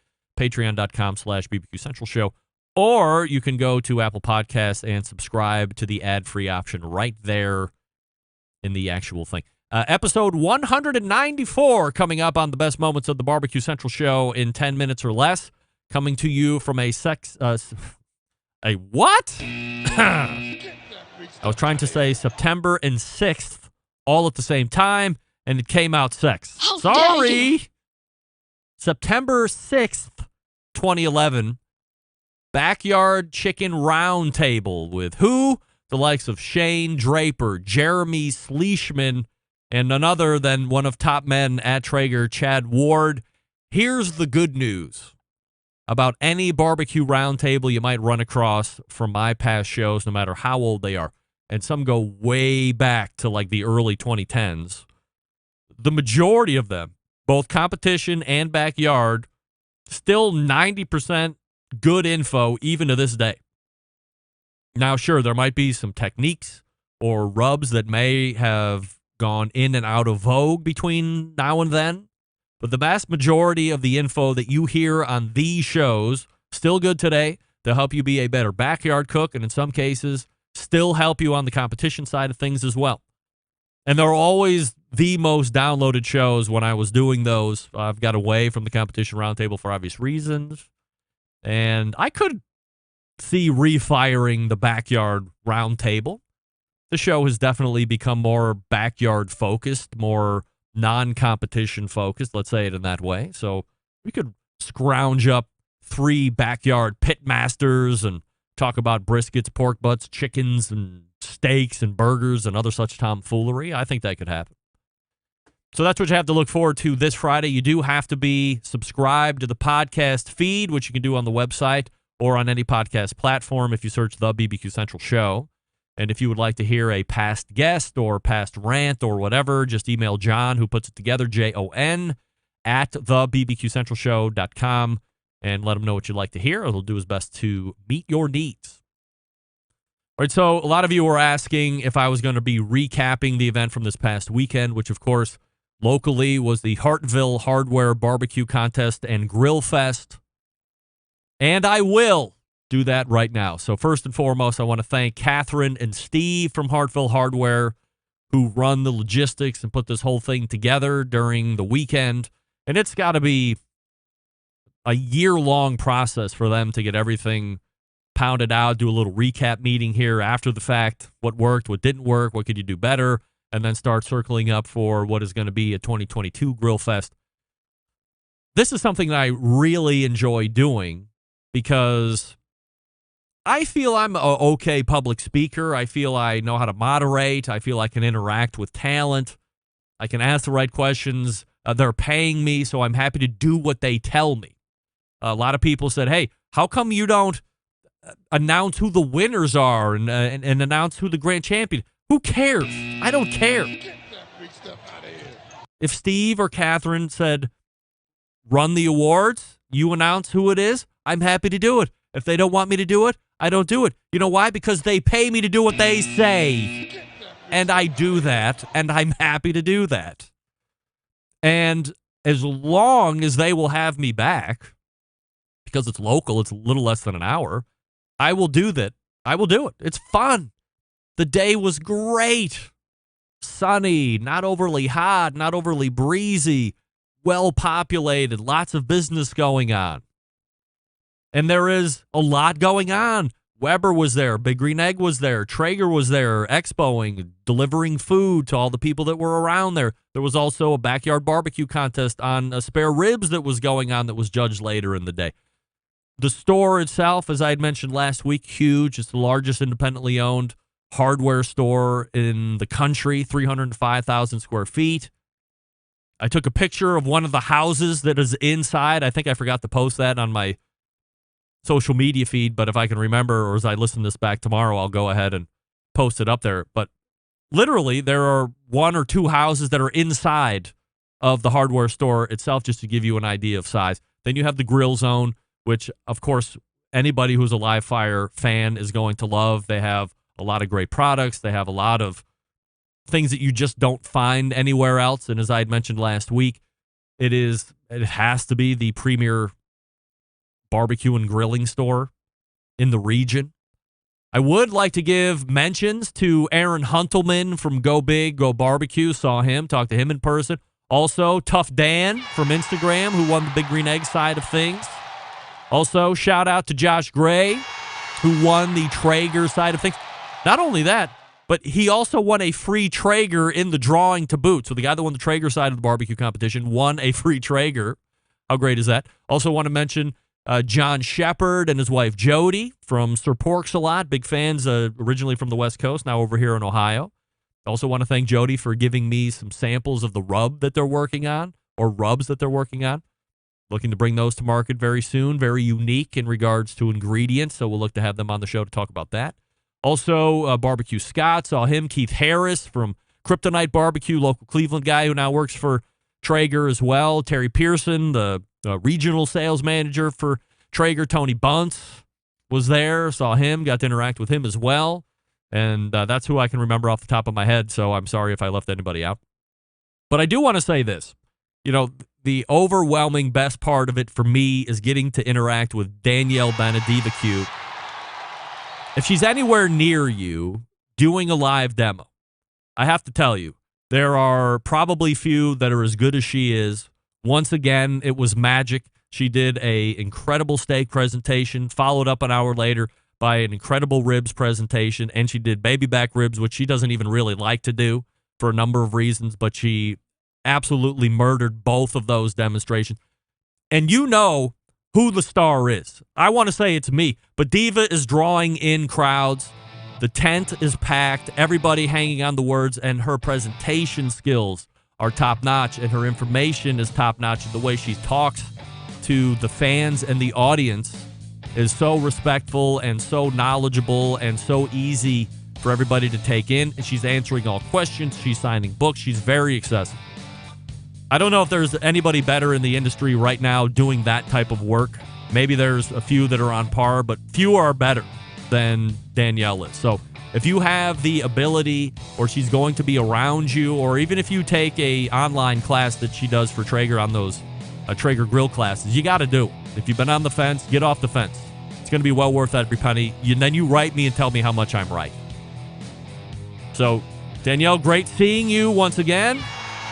patreon.com/BBQ Central Show. Or you can go to Apple Podcasts and subscribe to the ad-free option right there in the actual thing. Episode 194 coming up on the best moments of the BBQ Central Show in 10 minutes or less. Coming to you from a what? I was trying to say September and 6th all at the same time, and it came out 6th. How dare Sorry. you. September 6th, 2011. Backyard Chicken Roundtable with who? The likes of Shane Draper, Jeremy Schleishman, and none other than one of top men at Traeger, Chad Ward. Here's the good news about any barbecue roundtable you might run across from my past shows, no matter how old they are. And some go way back to like the early 2010s. The majority of them, both competition and backyard, still 90% good info even to this day. Now, sure, there might be some techniques or rubs that may have gone in and out of vogue between now and then, but the vast majority of the info that you hear on these shows still good today. They'll help you be a better backyard cook, and in some cases, still help you on the competition side of things as well. And they're always the most downloaded shows when I was doing those. I've got away from the competition roundtable for obvious reasons, and I could see refiring the backyard roundtable. The show has definitely become more backyard focused, more non-competition focused, let's say it in that way. So we could scrounge up 3 backyard pitmasters and talk about briskets, pork butts, chickens, and steaks and burgers and other such tomfoolery. I think that could happen. So that's what you have to look forward to this Friday. You do have to be subscribed to the podcast feed, which you can do on the website or on any podcast platform if you search The BBQ Central Show. And if you would like to hear a past guest or past rant or whatever, just email John, who puts it together, Jon, at thebbqcentralshow.com, and let him know what you'd like to hear. He'll do his best to meet your needs. All right, so a lot of you were asking if I was going to be recapping the event from this past weekend, which, of course, locally was the Hartville Hardware Barbecue Contest and Grill Fest. And I will do that right now. So first and foremost, I want to thank Catherine and Steve from Hartville Hardware, who run the logistics and put this whole thing together during the weekend. And it's got to be a year-long process for them to get everything pounded out, do a little recap meeting here after the fact, what worked, what didn't work, what could you do better, and then start circling up for what is going to be a 2022 Grill Fest. This is something that I really enjoy doing because I feel I'm an okay public speaker. I feel I know how to moderate. I feel I can interact with talent. I can ask the right questions. They're paying me, so I'm happy to do what they tell me. A lot of people said, hey, how come you don't announce who the winners are and announce who the grand champion? Who cares? I don't care. If Steve or Catherine said, run the awards, you announce who it is, I'm happy to do it. If they don't want me to do it, I don't do it. You know why? Because they pay me to do what they say. And I do that, and I'm happy to do that. And as long as they will have me back, because it's local, it's a little less than an hour, I will do that. I will do it. It's fun. The day was great. Sunny, not overly hot, not overly breezy, well populated, lots of business going on. And there is a lot going on. Weber was there. Big Green Egg was there. Traeger was there, expoing, delivering food to all the people that were around there. There was also a backyard barbecue contest on spare ribs that was going on that was judged later in the day. The store itself, as I had mentioned last week, huge. It's the largest independently owned hardware store in the country, 305,000 square feet. I took a picture of one of the houses that is inside. I think I forgot to post that on my social media feed, but if I can remember, or as I listen to this back tomorrow, I'll go ahead and post it up there. But literally, there are 1 or 2 houses that are inside of the hardware store itself, just to give you an idea of size. Then you have the grill zone, which, of course, anybody who's a live fire fan is going to love. They have a lot of great products. They have a lot of things that you just don't find anywhere else. And as I had mentioned last week, it has to be the premier barbecue and grilling store in the region. I would like to give mentions to Aaron Huntelman from Go Big, Go Barbecue. Saw him, talked to him in person. Also, Tough Dan from Instagram, who won the Big Green Egg side of things. Also, shout out to Josh Gray, who won the Traeger side of things. Not only that, But he also won a free Traeger in the drawing to boot. So the guy that won the Traeger side of the barbecue competition won a free Traeger. How great is that? Also want to mention John Shepard and his wife Jody from Sir Porks-a-Lot. Big fans, originally from the West Coast, now over here in Ohio. Also want to thank Jody for giving me some samples of the rub that they're working on, or rubs that they're working on. Looking to bring those to market very soon. Very unique in regards to ingredients, so we'll look to have them on the show to talk about that. Also, Barbecue Scott, saw him. Keith Harris from Kryptonite Barbecue, local Cleveland guy who now works for Traeger as well. Terry Pearson, the regional sales manager for Traeger. Tony Bunce was there, saw him, got to interact with him as well. And that's who I can remember off the top of my head, so I'm sorry if I left anybody out. But I do want to say this. You know, the overwhelming best part of it for me is getting to interact with Danielle Benedivacute. If she's anywhere near you doing a live demo, I have to tell you, there are probably few that are as good as she is. Once again, it was magic. She did an incredible steak presentation, followed up an hour later by an incredible ribs presentation, and she did baby back ribs, which she doesn't even really like to do for a number of reasons, but she absolutely murdered both of those demonstrations. And you know who the star is. I want to say it's me, but Diva is drawing in crowds. The tent is packed, everybody hanging on the words, and her presentation skills are top-notch, and her information is top-notch. The way she talks to the fans and the audience is so respectful and so knowledgeable and so easy for everybody to take in. And she's answering all questions. She's signing books. She's very accessible. I don't know if there's anybody better in the industry right now doing that type of work. Maybe there's a few that are on par, but few are better than Danielle is. So if you have the ability, or she's going to be around you, or even if you take a online class that she does for Traeger on those Traeger grill classes, you got to do it. If you've been on the fence, get off the fence. It's going to be well worth every penny. And then you write me and tell me how much I'm right. So, Danielle, great seeing you once again.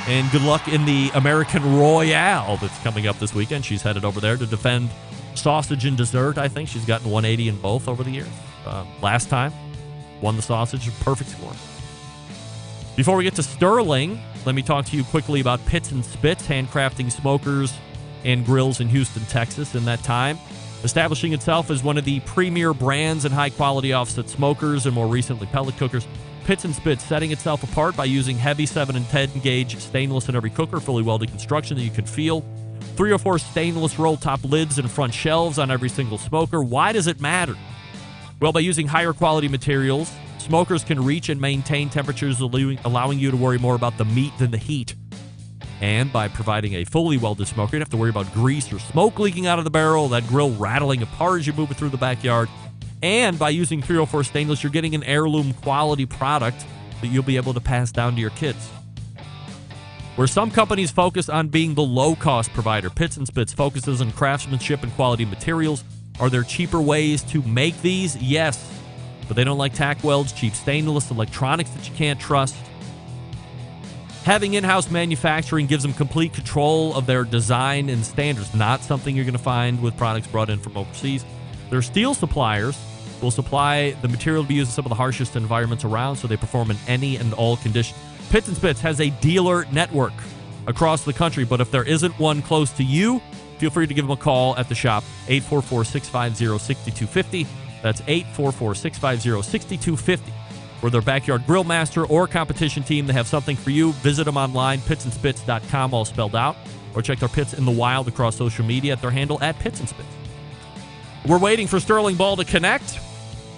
And good luck in the American Royale that's coming up this weekend. She's headed over there to defend sausage and dessert. I think she's gotten 180 in both over the years. Last time, won the sausage, perfect score. Before we get to Sterling, let me talk to you quickly about Pits and Spits, handcrafting smokers and grills in Houston, Texas. In that time, establishing itself as one of the premier brands in high-quality offset smokers and more recently pellet cookers, Pits and Spits setting itself apart by using heavy 7 and 10 gauge stainless in every cooker, fully welded construction that you can feel. 3 or 4 stainless roll-top lids and front shelves on every single smoker. Why does it matter? Well, by using higher quality materials, smokers can reach and maintain temperatures, allowing you to worry more about the meat than the heat. And by providing a fully welded smoker, you don't have to worry about grease or smoke leaking out of the barrel, that grill rattling apart as you move it through the backyard. And by using 304 stainless, you're getting an heirloom quality product that you'll be able to pass down to your kids. Where some companies focus on being the low-cost provider, Pits and Spits focuses on craftsmanship and quality materials. Are there cheaper ways to make these? Yes. But they don't like tack welds, cheap stainless, electronics that you can't trust. Having in-house manufacturing gives them complete control of their design and standards, not something you're going to find with products brought in from overseas. Their steel suppliers will supply the material to be used in some of the harshest environments around, so they perform in any and all conditions. Pits and Spits has a dealer network across the country, but if there isn't one close to you, feel free to give them a call at the shop, 844-650-6250. That's 844-650-6250. We're their backyard grill master or competition team. They have something for you. Visit them online, pitsandspits.com, all spelled out, or check their Pits in the Wild across social media at their handle at Pits and Spits. We're waiting for Sterling Ball to connect.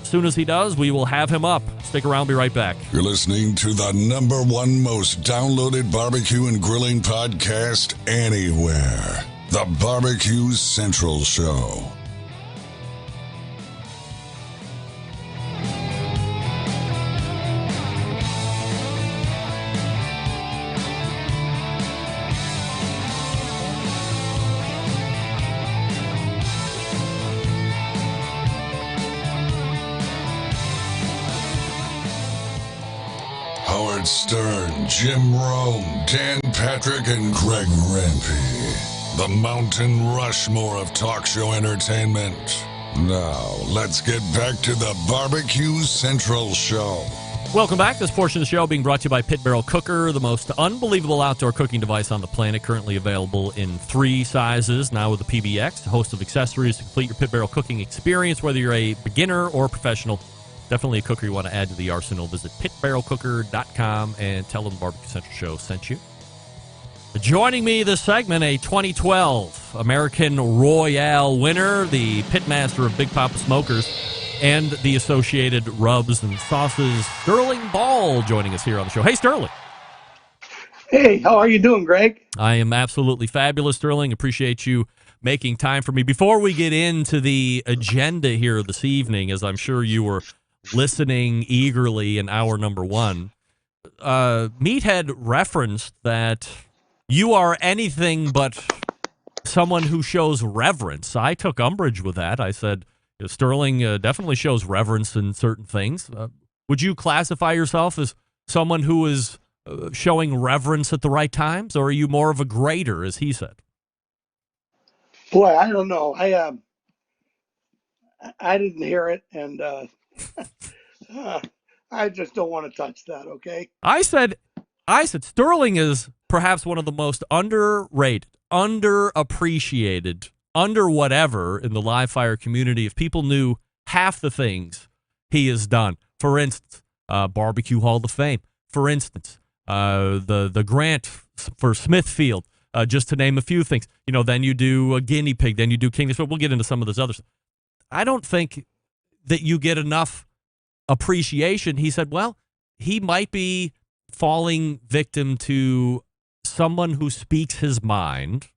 As soon as he does, we will have him up. Stick around, be right back. You're listening to the #1 most downloaded barbecue and grilling podcast anywhere. The BBQ Central Show. Howard Stern, Jim Rome, Dan Patrick, and Greg Rempe. The Mountain Rushmore of talk show entertainment. Now, let's get back to the BBQ Central Show. Welcome back. This portion of the show being brought to you by Pit Barrel Cooker, the most unbelievable outdoor cooking device on the planet, currently available in 3 sizes, now with the PBX, a host of accessories to complete your pit barrel cooking experience, whether you're a beginner or professional. Definitely a cooker you want to add to the arsenal. Visit pitbarrelcooker.com and tell them Barbecue Central Show sent you. Joining me this segment, a 2012 American Royale winner, the pitmaster of Big Poppa Smokers, and the associated rubs and sauces, Sterling Ball, joining us here on the show. Hey, Sterling. Hey, how are you doing, Greg? I am absolutely fabulous, Sterling. Appreciate you making time for me. Before we get into the agenda here this evening, as I'm sure you were listening eagerly in hour number 1, Meathead referenced that you are anything but someone who shows reverence. I took umbrage with that. I said, Sterling definitely shows reverence in certain things. Would you classify yourself as someone who is showing reverence at the right times, or are you more of a grader, as he said? Boy, I don't know. I didn't hear it, and I just don't want to touch that, okay? I said Sterling is perhaps one of the most underrated, underappreciated, under whatever in the live fire community. If people knew half the things he has done, for instance, Barbecue Hall of Fame, for instance, the grant for Smithfield, just to name a few things. Then you do a guinea pig, then you do King. We'll get into some of this other stuff. I don't think that you get enough appreciation. He said, well, he might be falling victim to someone who speaks his mind,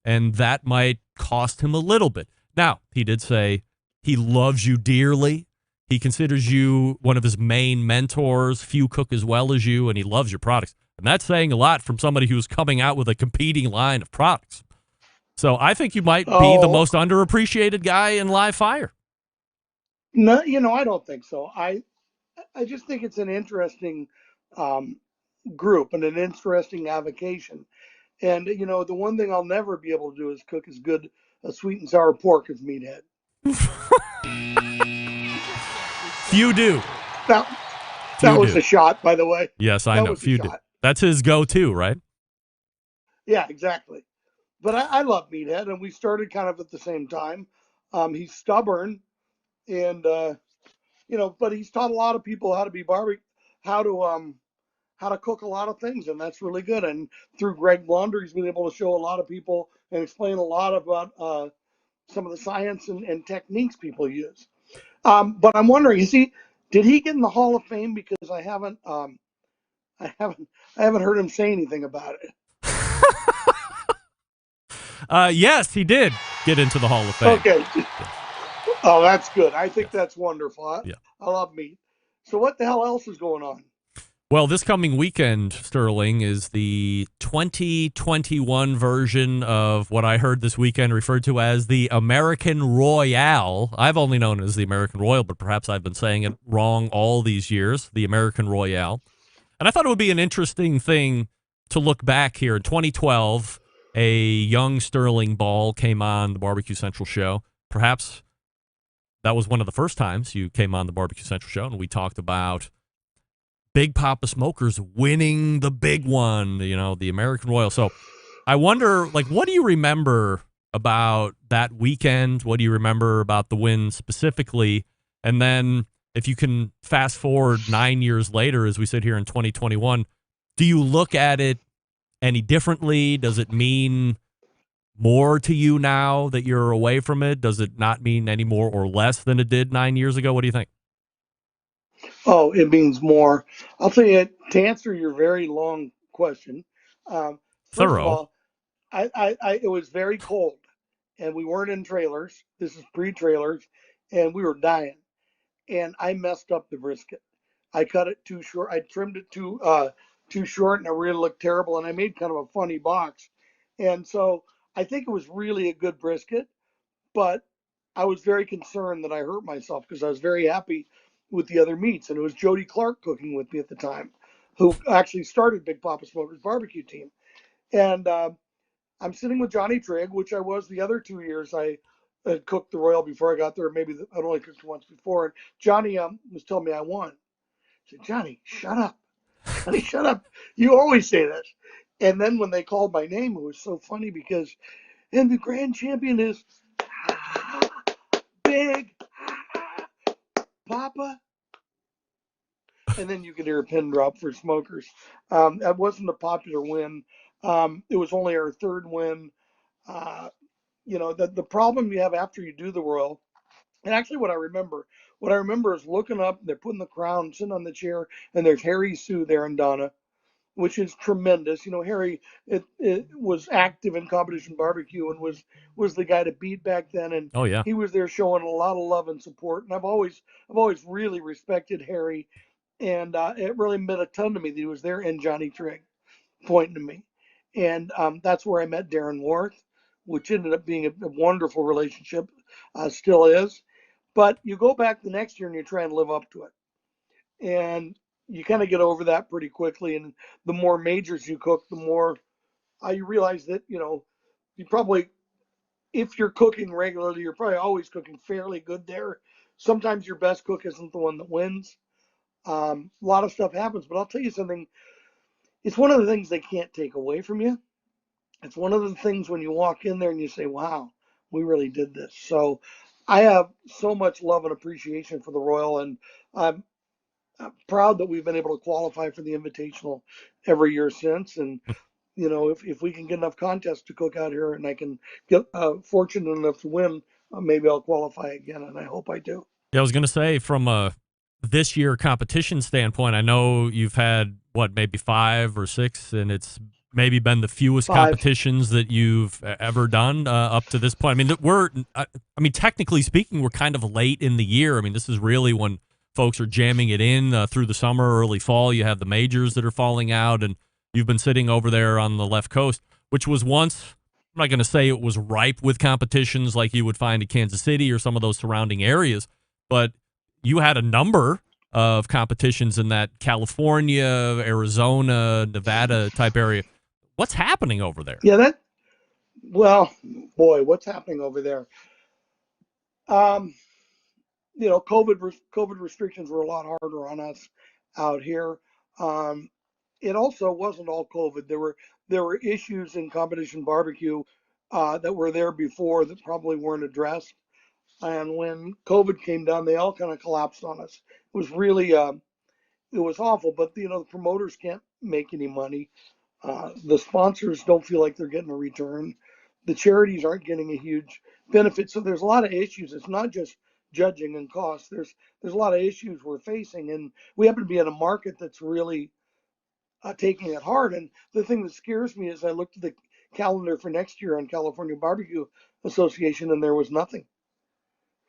and that might cost him a little bit. Now, he did say he loves you dearly. He considers you one of his main mentors. Few cook as well as you, and he loves your products. And that's saying a lot from somebody who's coming out with a competing line of products. So I think you might be the most underappreciated guy in live fire. No, I don't think so. I just think it's an interesting group and an interesting avocation. And, the one thing I'll never be able to do is cook as good a sweet and sour pork as Meathead. Few do. That was a shot, by the way. Yes, I know. Few do. That's his go-to, right? Yeah, exactly. But I love Meathead, and we started kind of at the same time. He's stubborn, and, but he's taught a lot of people how to be how to cook a lot of things, and that's really good. And through Greg Blonder, he's been able to show a lot of people and explain a lot about some of the science and techniques people use. But I'm wondering, did he get in the Hall of Fame? Because I haven't heard him say anything about it. Yes, he did get into the Hall of Fame. Okay. Oh, that's good. I think that's wonderful. I love meat. So what the hell else is going on? Well, this coming weekend, Sterling, is the 2021 version of what I heard this weekend referred to as the American Royale. I've only known it as the American Royal, but perhaps I've been saying it wrong all these years, the American Royale. And I thought it would be an interesting thing to look back here. In 2012, a young Sterling Ball came on the Barbecue Central show. Perhaps that was one of the first times you came on the Barbecue Central show, and we talked about Big Poppa Smokers winning the big one, the American Royal. So I wonder, what do you remember about that weekend? What do you remember about the win specifically? And then if you can fast forward 9 years later, as we sit here in 2021, do you look at it any differently? Does it mean more to you now that you're away from it? Does it not mean any more or less than it did 9 years ago? What do you think? Oh, it means more. I'll tell you, to answer your very long question. First Thorough. of all, it was very cold, and we weren't in trailers. This is pre-trailers, and we were dying. And I messed up the brisket. I cut it too short. I trimmed it too short, and it really looked terrible. And I made kind of a funny box. And so I think it was really a good brisket, but I was very concerned that I hurt myself because I was very happy with the other meats. And it was Jody Clark cooking with me at the time, who actually started Big Poppa Smokers barbecue team. And I'm sitting with Johnny Trigg, which I was the other 2 years. I had cooked the Royal before I got there. Maybe I'd only cooked once before. And Johnny was telling me I won. said, Johnny, shut up. Johnny, shut up. You always say this. And then when they called my name, it was so funny because, and the grand champion is Big Poppa. And then you could hear a pin drop for Smokers. That wasn't a popular win. It was only our third win. The problem you have after you do the Royal, and actually what I remember is looking up, they're putting the crown, sitting on the chair, and there's Harry Sue there and Donna, which is tremendous. Harry it was active in competition barbecue and was the guy to beat back then, and oh yeah, he was there showing a lot of love and support. And I've always really respected Harry, and it really meant a ton to me that he was there, and Johnny Trigg pointing to me, and that's where I met Darren Worth, which ended up being a wonderful relationship, still is. But you go back the next year and you try and live up to it, and you kind of get over that pretty quickly. And the more majors you cook, the more you realize that, you probably, if you're cooking regularly, you're probably always cooking fairly good there. Sometimes your best cook isn't the one that wins. A lot of stuff happens, but I'll tell you something. It's one of the things they can't take away from you. It's one of the things when you walk in there and you say, wow, we really did this. So I have so much love and appreciation for the Royal, and I'm proud that we've been able to qualify for the Invitational every year since. And, if we can get enough contests to cook out here and I can get fortunate enough to win, maybe I'll qualify again, and I hope I do. Yeah, I was going to say, from a this year competition standpoint, I know you've had, maybe 5 or 6, and it's maybe been the fewest 5 competitions that you've ever done up to this point. I mean, technically speaking, we're kind of late in the year. I mean, this is really when folks are jamming it in through the summer, early fall. You have the majors that are falling out, and you've been sitting over there on the left coast, which was once, I'm not going to say it was ripe with competitions like you would find in Kansas City or some of those surrounding areas, but you had a number of competitions in that California, Arizona, Nevada type area. What's happening over there? Yeah, what's happening over there? COVID restrictions were a lot harder on us out here. It also wasn't all COVID. There were issues in competition barbecue that were there before that probably weren't addressed. And when COVID came down, they all kind of collapsed on us. It was really, it was awful. But the promoters can't make any money. The sponsors don't feel like they're getting a return. The charities aren't getting a huge benefit. So there's a lot of issues. It's not just judging and cost. There's a lot of issues we're facing, and we happen to be in a market that's really taking it hard. And the thing that scares me is I looked at the calendar for next year on California Barbecue Association, and there was nothing.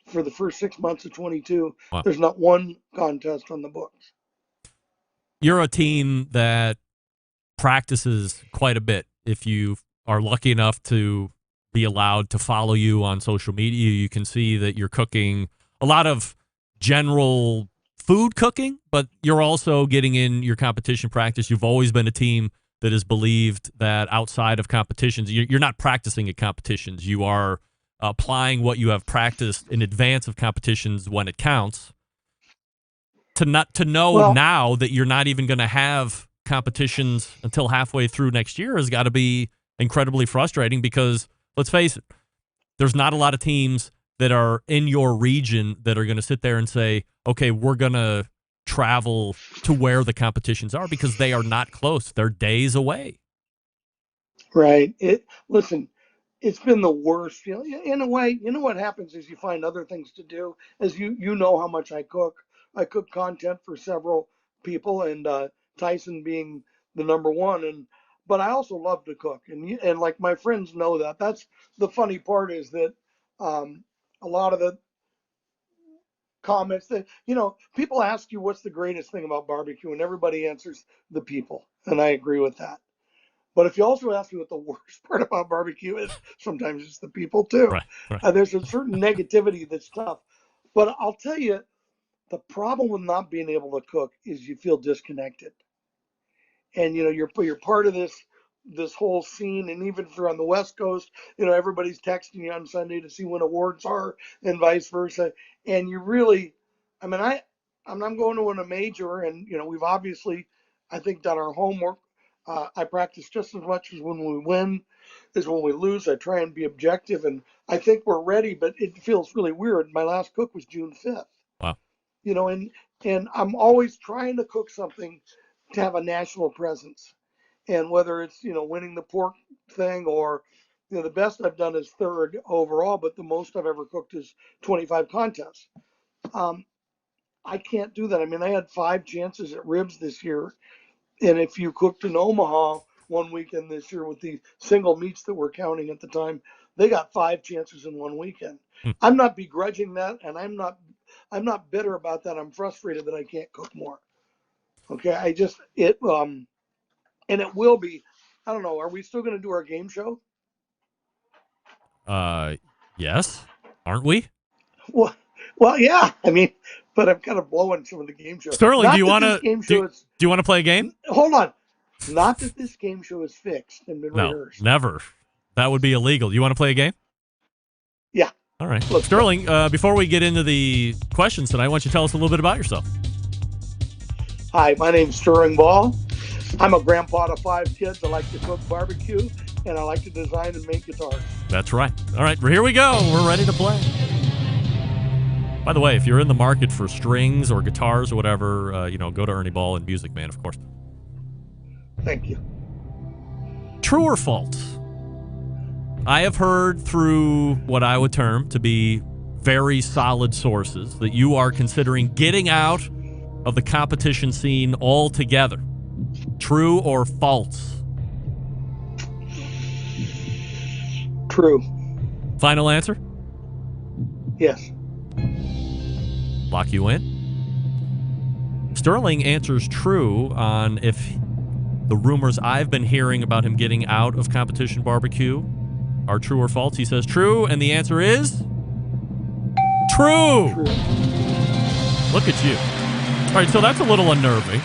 For the first 6 months of 22, wow. There's not one contest on the books. You're a team that practices quite a bit. If you are lucky enough to be allowed to follow you on social media, you can see that you're cooking a lot of general food cooking, but you're also getting in your competition practice. You've always been a team that has believed that outside of competitions, you're not practicing at competitions. You are applying what you have practiced in advance of competitions when it counts. To know now that you're not even going to have competitions until halfway through next year has got to be incredibly frustrating, because let's face it, there's not a lot of teams that are in your region that are going to sit there and say, okay, we're going to travel to where the competitions are, because they are not close. They're days away. Right. Listen, it's been the worst feeling. In a way, what happens is you find other things to do. As you know how much I cook. I cook content for several people, and Tyson being the number one. But I also love to cook, and like my friends know that. That's the funny part, is that a lot of the comments that people ask you what's the greatest thing about barbecue, and everybody answers the people, and I agree with that. But if you also ask me what the worst part about barbecue is, sometimes it's the people too. Right. There's a certain negativity that's tough. But I'll tell you, the problem with not being able to cook is you feel disconnected. And you're part of this whole scene, and even if you're on the West Coast, everybody's texting you on Sunday to see when awards are, and vice versa. And you really, I I'm going to a major, and we've obviously, I think, done our homework. I practice just as much as when we win as when we lose. I try and be objective, and I think we're ready. But it feels really weird. My last cook was June 5th. Wow. And I'm always trying to cook something to have a national presence, and whether it's winning the pork thing or the best I've done is third overall, but the most I've ever cooked is 25 contests. I can't do that. I mean, I had 5 chances at ribs this year. And if you cooked in Omaha one weekend this year with the single meats that we're counting at the time, they got 5 chances in one weekend. I'm not begrudging that, and I'm not bitter about that. I'm frustrated that I can't cook more. Okay, and it will be. I don't know. Are we still going to do our game show? Yes, aren't we? Well, yeah. I mean, but I'm kind of blowing some of the game shows. Sterling, do you want to do you want to play a game? Hold on. Not that this game show is fixed and been rehearsed. Never. That would be illegal. You want to play a game? Yeah. All right. Sterling, before we get into the questions tonight, why don't you tell us a little bit about yourself? Hi, my name's Sterling Ball. I'm a grandpa to 5 kids. I like to cook barbecue, and I like to design and make guitars. That's right. All right, here we go. We're ready to play. By the way, if you're in the market for strings or guitars or whatever, go to Ernie Ball and Music Man, of course. Thank you. True or false? I have heard through what I would term to be very solid sources that you are considering getting out of the competition scene altogether. True or false? True. Final answer? Yes. Lock you in? Sterling answers true on if the rumors I've been hearing about him getting out of competition barbecue are true or false. He says true, and the answer is true. Look at you. All right, so that's a little unnerving.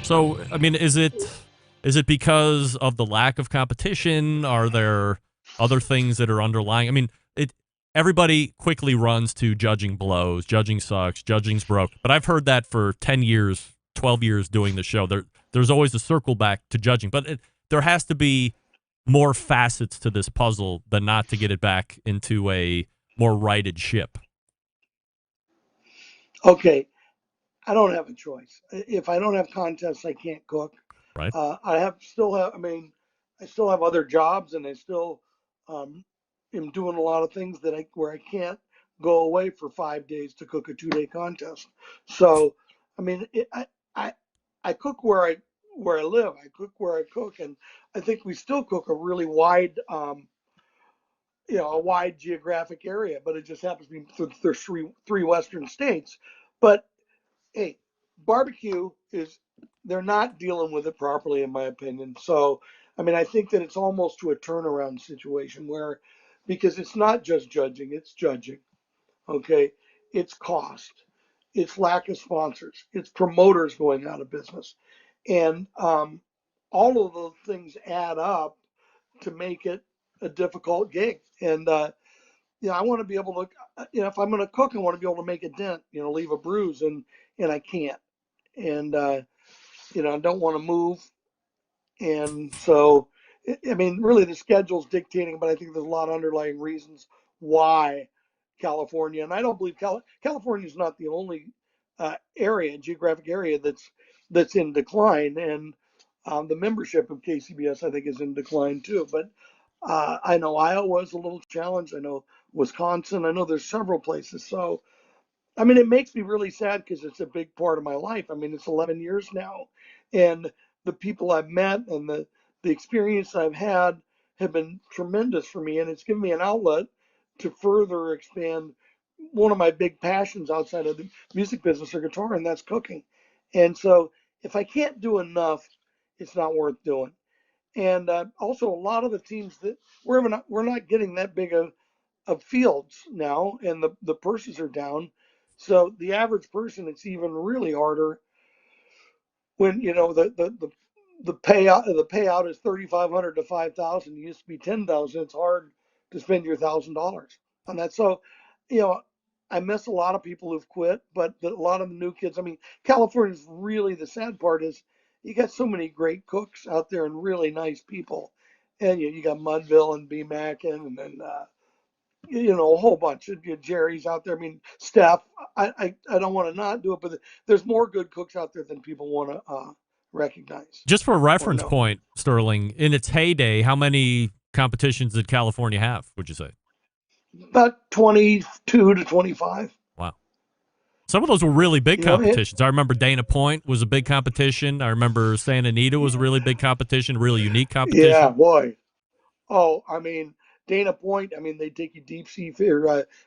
So, I mean, is it because of the lack of competition? Are there other things that are underlying? I mean, everybody quickly runs to judging blows, judging sucks, judging's broke. But I've heard that for 10 years, 12 years doing the show. There's always a circle back to judging. But there has to be more facets to this puzzle than not to get it back into a more righted ship. Okay. I don't have a choice. If I don't have contests, I can't cook. Right. I still have other jobs, and I still am doing a lot of things where I can't go away for 5 days to cook a 2-day contest. So, I mean, I cook where I live. I cook where I cook, and I think we still cook a really wide, a wide geographic area. But it just happens to be there's three Western states. But hey, barbecue they're not dealing with it properly, in my opinion. So, I mean, I think that it's almost to a turnaround situation because it's not just judging, it's judging. Okay. It's cost, it's lack of sponsors, it's promoters going out of business. And all of those things add up to make it a difficult gig. And, I want to be able to, if I'm going to cook, I want to be able to make a dent, leave a bruise, and I can't. And, I don't want to move. And so, I mean, really the schedule's dictating, but I think there's a lot of underlying reasons why California, and I don't believe California is not the only geographic area that's in decline. And the membership of KCBS, I think, is in decline too. But I know Iowa is a little challenged. I know Wisconsin. I know there's several places. So, I mean, it makes me really sad because it's a big part of my life. I mean, it's 11 years now. And the people I've met and the experience I've had have been tremendous for me. And it's given me an outlet to further expand one of my big passions outside of the music business or guitar, and that's cooking. And so if I can't do enough, it's not worth doing. And also a lot of the teams that we're not getting that big of fields now, and the purses are down. So the average person, it's even really harder when the payout is $3,500 to $5,000. It used to be $10,000. It's hard to spend your $1,000 on that. So, I miss a lot of people who've quit, but a lot of the new kids. I mean, California's really the sad part is you got so many great cooks out there and really nice people, and you got Mudville and B Mackin and then a whole bunch of Jerry's out there. I mean, Steph. I don't want to not do it, but there's more good cooks out there than people want to recognize. Just for a reference point, Sterling, in its heyday, how many competitions did California have, would you say? About 22 to 25. Wow. Some of those were really big competitions. I remember Dana Point was a big competition. I remember Santa Anita was a really big competition, a really unique competition. Yeah, boy. Oh, I mean, Dana Point, I mean, they'd take you deep sea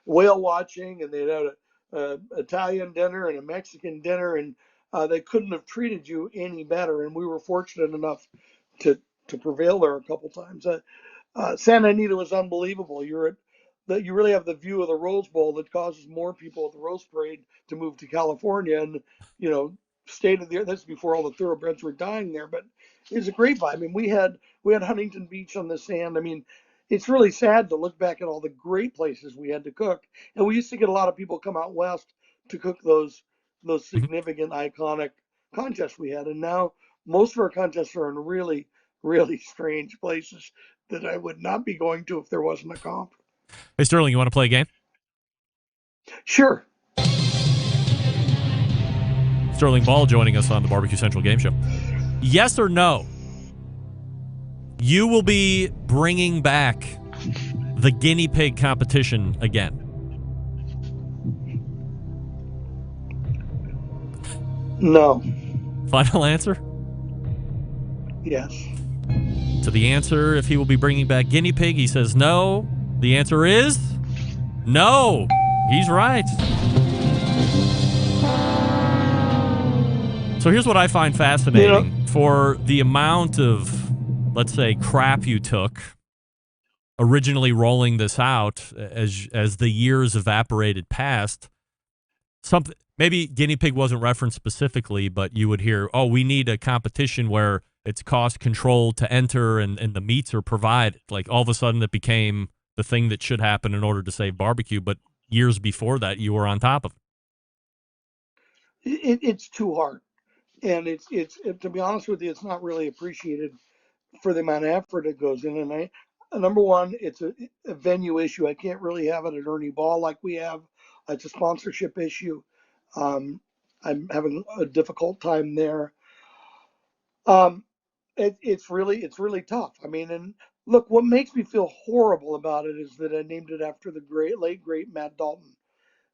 whale watching, and they'd have an Italian dinner and a Mexican dinner, and they couldn't have treated you any better. And we were fortunate enough to prevail there a couple times. Santa Anita was unbelievable. You really have the view of the Rose Bowl that causes more people at the Rose Parade to move to California, and state of the art. That's before all the thoroughbreds were dying there, but it was a great vibe. I mean, we had Huntington Beach on the sand. I mean, it's really sad to look back at all the great places we had to cook, and we used to get a lot of people come out west to cook those significant, iconic contests we had, and now most of our contests are in really, really strange places that I would not be going to if there wasn't a comp. Hey, Sterling, you want to play a game? Sure. Sterling Ball joining us on the Barbecue Central Game Show. Yes or no? You will be bringing back the guinea pig competition again. No. Final answer? Yes. To the answer, if he will be bringing back guinea pig, he says no. The answer is no. He's right. So here's what I find fascinating. For the amount of, let's say, crap you took originally rolling this out as the years evaporated past, maybe guinea pig wasn't referenced specifically, but you would hear, oh, we need a competition where it's cost controlled to enter and the meats are provided. Like all of a sudden it became the thing that should happen in order to save barbecue, but years before that, you were on top of it. It's too hard, and it's to be honest with you, it's not really appreciated for the amount of effort it goes in. And number one, it's a venue issue. I can't really have it at Ernie Ball like we have. It's a sponsorship issue. I'm having a difficult time there. It's really tough. I mean, and look, what makes me feel horrible about it is that I named it after the late great Matt Dalton.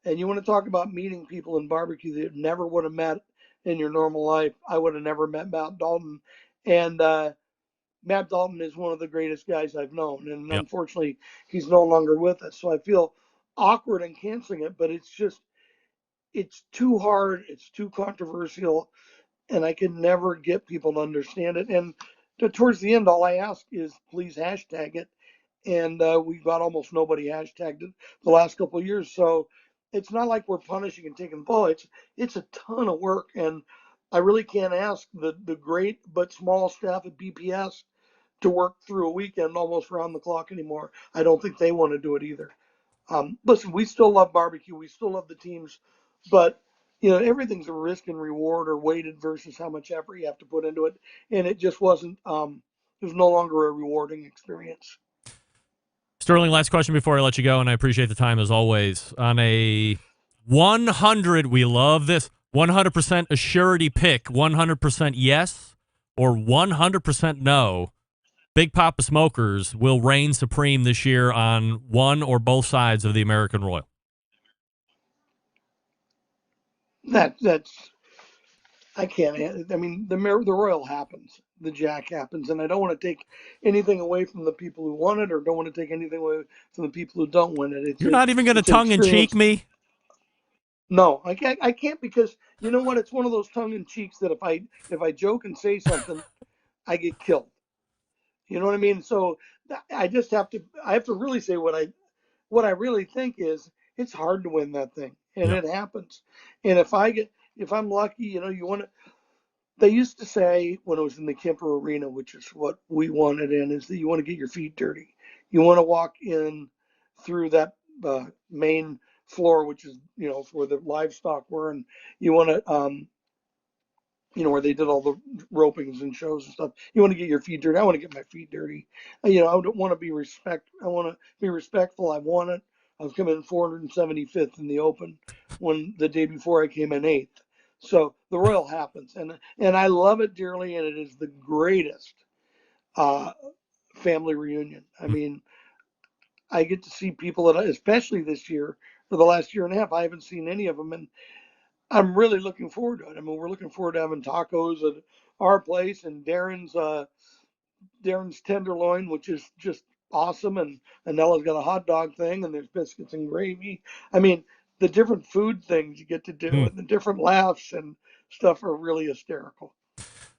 And you want to talk about meeting people in barbecue that you never would have met in your normal life. I would have never met Matt Dalton. And Matt Dalton is one of the greatest guys I've known. And unfortunately, he's no longer with us. So I feel awkward in canceling it, but it's too hard. It's too controversial. And I can never get people to understand it. And towards the end, all I ask is please hashtag it. And we've got almost nobody hashtagged it the last couple of years. So it's not like we're punishing and taking the ball. It's a ton of work. And I really can't ask the great but small staff at BPS to work through a weekend almost around the clock anymore. I don't think they want to do it either. Listen, we still love barbecue. We still love the teams. But everything's a risk and reward or weighted versus how much effort you have to put into it. And it just wasn't, it was no longer a rewarding experience. Sterling, last question before I let you go, and I appreciate the time as always. On a 100, we love this, 100% a surety pick, 100% yes or 100% no, Big Poppa Smokers will reign supreme this year on one or both sides of the American Royal. That's I can't. I mean, the Royal happens, the Jack happens, and I don't want to take anything away from the people who won it, or don't want to take anything away from the people who don't win it. You're not even going to tongue in cheek me? No, I can't because you know what? It's one of those tongue in cheeks that if I joke and say something, I get killed. You know what I mean? So I have to really say what I really think is it's hard to win that thing, and it happens. And if I'm lucky, they used to say when it was in the Kemper Arena, which is what we wanted in, is that you want to get your feet dirty. You want to walk in through that main floor, which is, where the livestock were, and you want to, where they did all the ropings and shows and stuff. You want to get your feet dirty. I want to get my feet dirty. I don't want to be I want to be respectful. I won it. I was coming in 475th in the Open when the day before I came in 8th. So the Royal happens, and I love it dearly, and it is the greatest family reunion. I mean, I get to see people that, especially this year, for the last year and a half, I haven't seen any of them, and I'm really looking forward to it. I mean, we're looking forward to having tacos at our place, and Darren's tenderloin, which is just awesome, and Anella's got a hot dog thing, and there's biscuits and gravy. I mean, the different food things you get to do and the different laughs and stuff are really hysterical.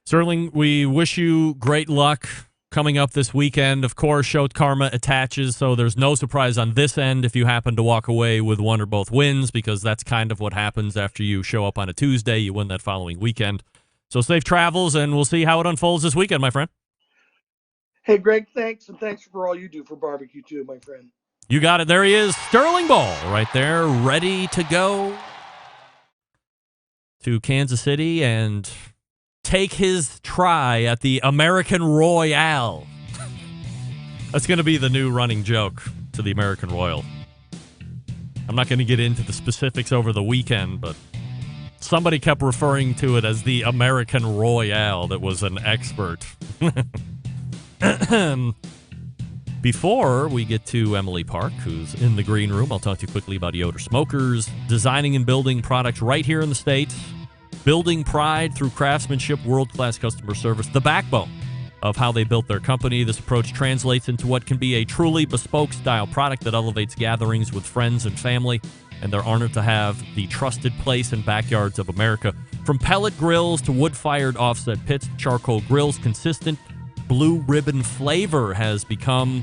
Sterling, we wish you great luck coming up this weekend. Of course, Show Karma attaches, so there's no surprise on this end if you happen to walk away with one or both wins, because that's kind of what happens after you show up on a Tuesday. You win that following weekend. So safe travels, and we'll see how it unfolds this weekend, my friend. Hey, Greg, thanks, and thanks for all you do for barbecue, too, my friend. You got it. There he is, Sterling Ball, right there, ready to go to Kansas City and take his try at the American Royale. That's going to be the new running joke to the American Royal. I'm not going to get into the specifics over the weekend, but somebody kept referring to it as the American Royale that was an expert. Before we get to Emily Park, who's in the green room, I'll talk to you quickly about Yoder Smokers, designing and building products right here in the States, building pride through craftsmanship, world-class customer service, the backbone of how they built their company. This approach translates into what can be a truly bespoke style product that elevates gatherings with friends and family, and they're honored to have the trusted place in backyards of America. From pellet grills to wood-fired offset pits, charcoal grills, consistent blue ribbon flavor has become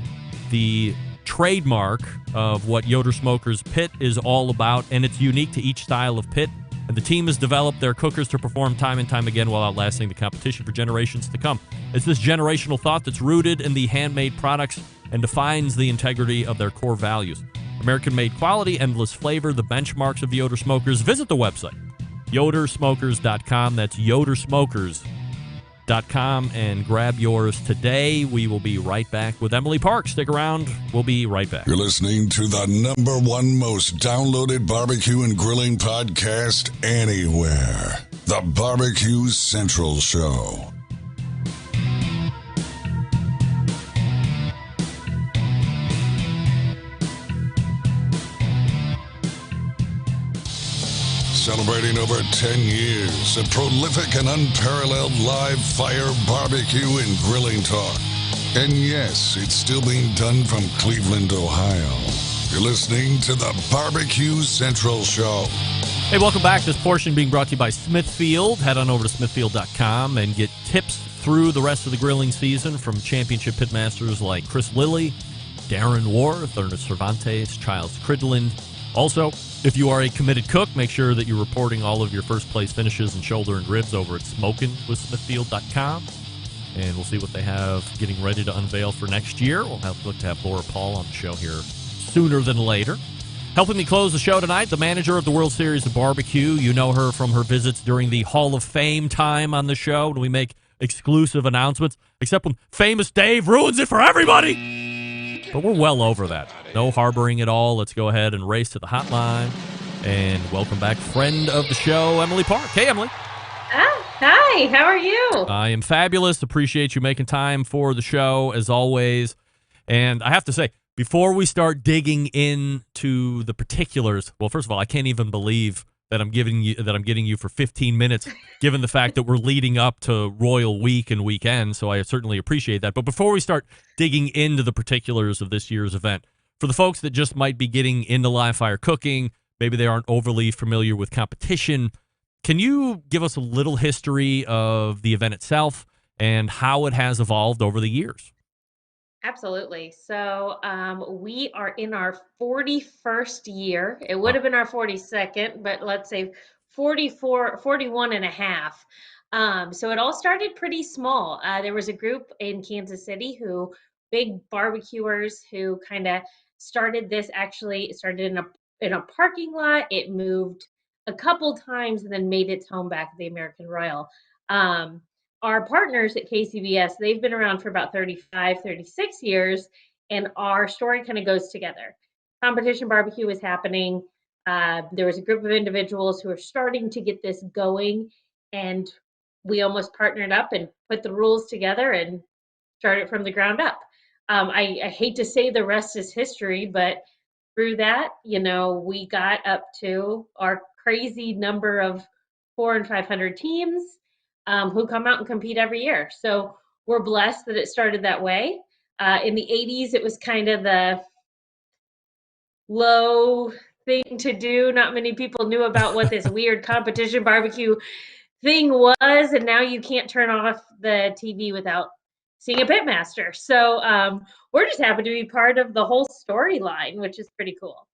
the trademark of what Yoder Smokers Pit is all about, and it's unique to each style of pit. And the team has developed their cookers to perform time and time again while outlasting the competition for generations to come. It's this generational thought that's rooted in the handmade products and defines the integrity of their core values. American-made quality, endless flavor, the benchmarks of Yoder Smokers. Visit the website, yodersmokers.com. That's yodersmokers.com, and grab yours today. We will be right back with Emily Park. Stick around. We'll be right back. You're listening to the #1 most downloaded barbecue and grilling podcast anywhere. The BBQ Central Show. Celebrating over 10 years of prolific and unparalleled live fire barbecue and grilling talk. And yes, it's still being done from Cleveland, Ohio. You're listening to the BBQ Central Show. Hey, welcome back. This portion being brought to you by Smithfield. Head on over to smithfield.com and get tips through the rest of the grilling season from championship pitmasters like Chris Lilly, Darren Worth, Ernest Cervantes, Childs Cridland. Also, if you are a committed cook, make sure that you're reporting all of your first-place finishes and shoulder and ribs over at smokinwithsmithfield.com. And we'll see what they have getting ready to unveil for next year. We'll look to have Laura Paul on the show here sooner than later. Helping me close the show tonight, the manager of the World Series of Barbecue. You know her from her visits during the Hall of Fame time on the show when we make exclusive announcements, except when Famous Dave ruins it for everybody. But we're well over that. No harboring at all. Let's go ahead and race to the hotline. And welcome back, friend of the show, Emily Park. Hey, Emily. Hi, how are you? I am fabulous. Appreciate you making time for the show, as always. And I have to say, before we start digging into the particulars, well, first of all, I can't even believe that I'm getting you for 15 minutes, given the fact that we're leading up to Royal Week and weekend, so I certainly appreciate that. But before we start digging into the particulars of this year's event, for the folks that just might be getting into live fire cooking, maybe they aren't overly familiar with competition, can you give us a little history of the event itself and how it has evolved over the years? Absolutely. So we are in our 41st year. It would have been our 42nd, but let's say 41 and a half. So it all started pretty small. There was a group in Kansas City big barbecuers who kind of started this, actually started in a in a parking lot. It moved a couple times and then made its home back at the American Royal. Our partners at KCBS, they've been around for about 35, 36 years, and our story kind of goes together. Competition barbecue was happening. There was a group of individuals who were starting to get this going, and we almost partnered up and put the rules together and started from the ground up. I hate to say the rest is history, but through that, we got up to our crazy number of 400 and 500 teams who come out and compete every year. So we're blessed that it started that way. In the 80s, it was kind of the low thing to do. Not many people knew about what this weird competition barbecue thing was, and now you can't turn off the TV without seeing a pitmaster. So we're just happy to be part of the whole storyline, which is pretty cool.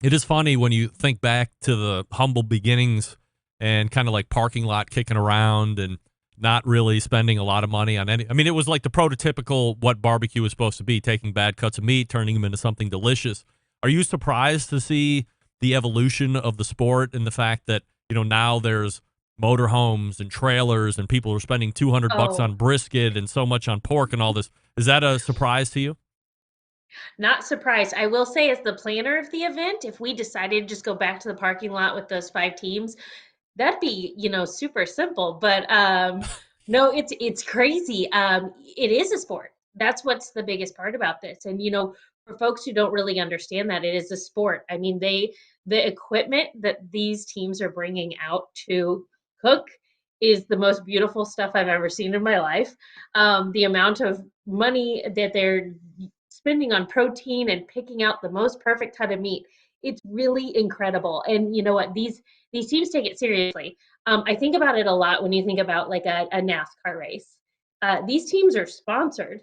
It is funny when you think back to the humble beginnings and kind of like parking lot kicking around and not really spending a lot of money on any. I mean, it was like the prototypical what barbecue is supposed to be, taking bad cuts of meat, turning them into something delicious. Are you surprised to see the evolution of the sport and the fact that, now there's motorhomes and trailers and people are spending $200 on brisket and so much on pork and all this? Is that a surprise to you? Not surprised. I will say, as the planner of the event, if we decided to just go back to the parking lot with those 5 teams, that'd be, super simple. But no, it's crazy. It is a sport. That's what's the biggest part about this. And, for folks who don't really understand that, it is a sport. I mean, the equipment that these teams are bringing out to cook is the most beautiful stuff I've ever seen in my life. The amount of money that they're spending on protein and picking out the most perfect cut of meat, it's really incredible. And you know what? These teams take it seriously. I think about it a lot when you think about like a NASCAR race. These teams are sponsored.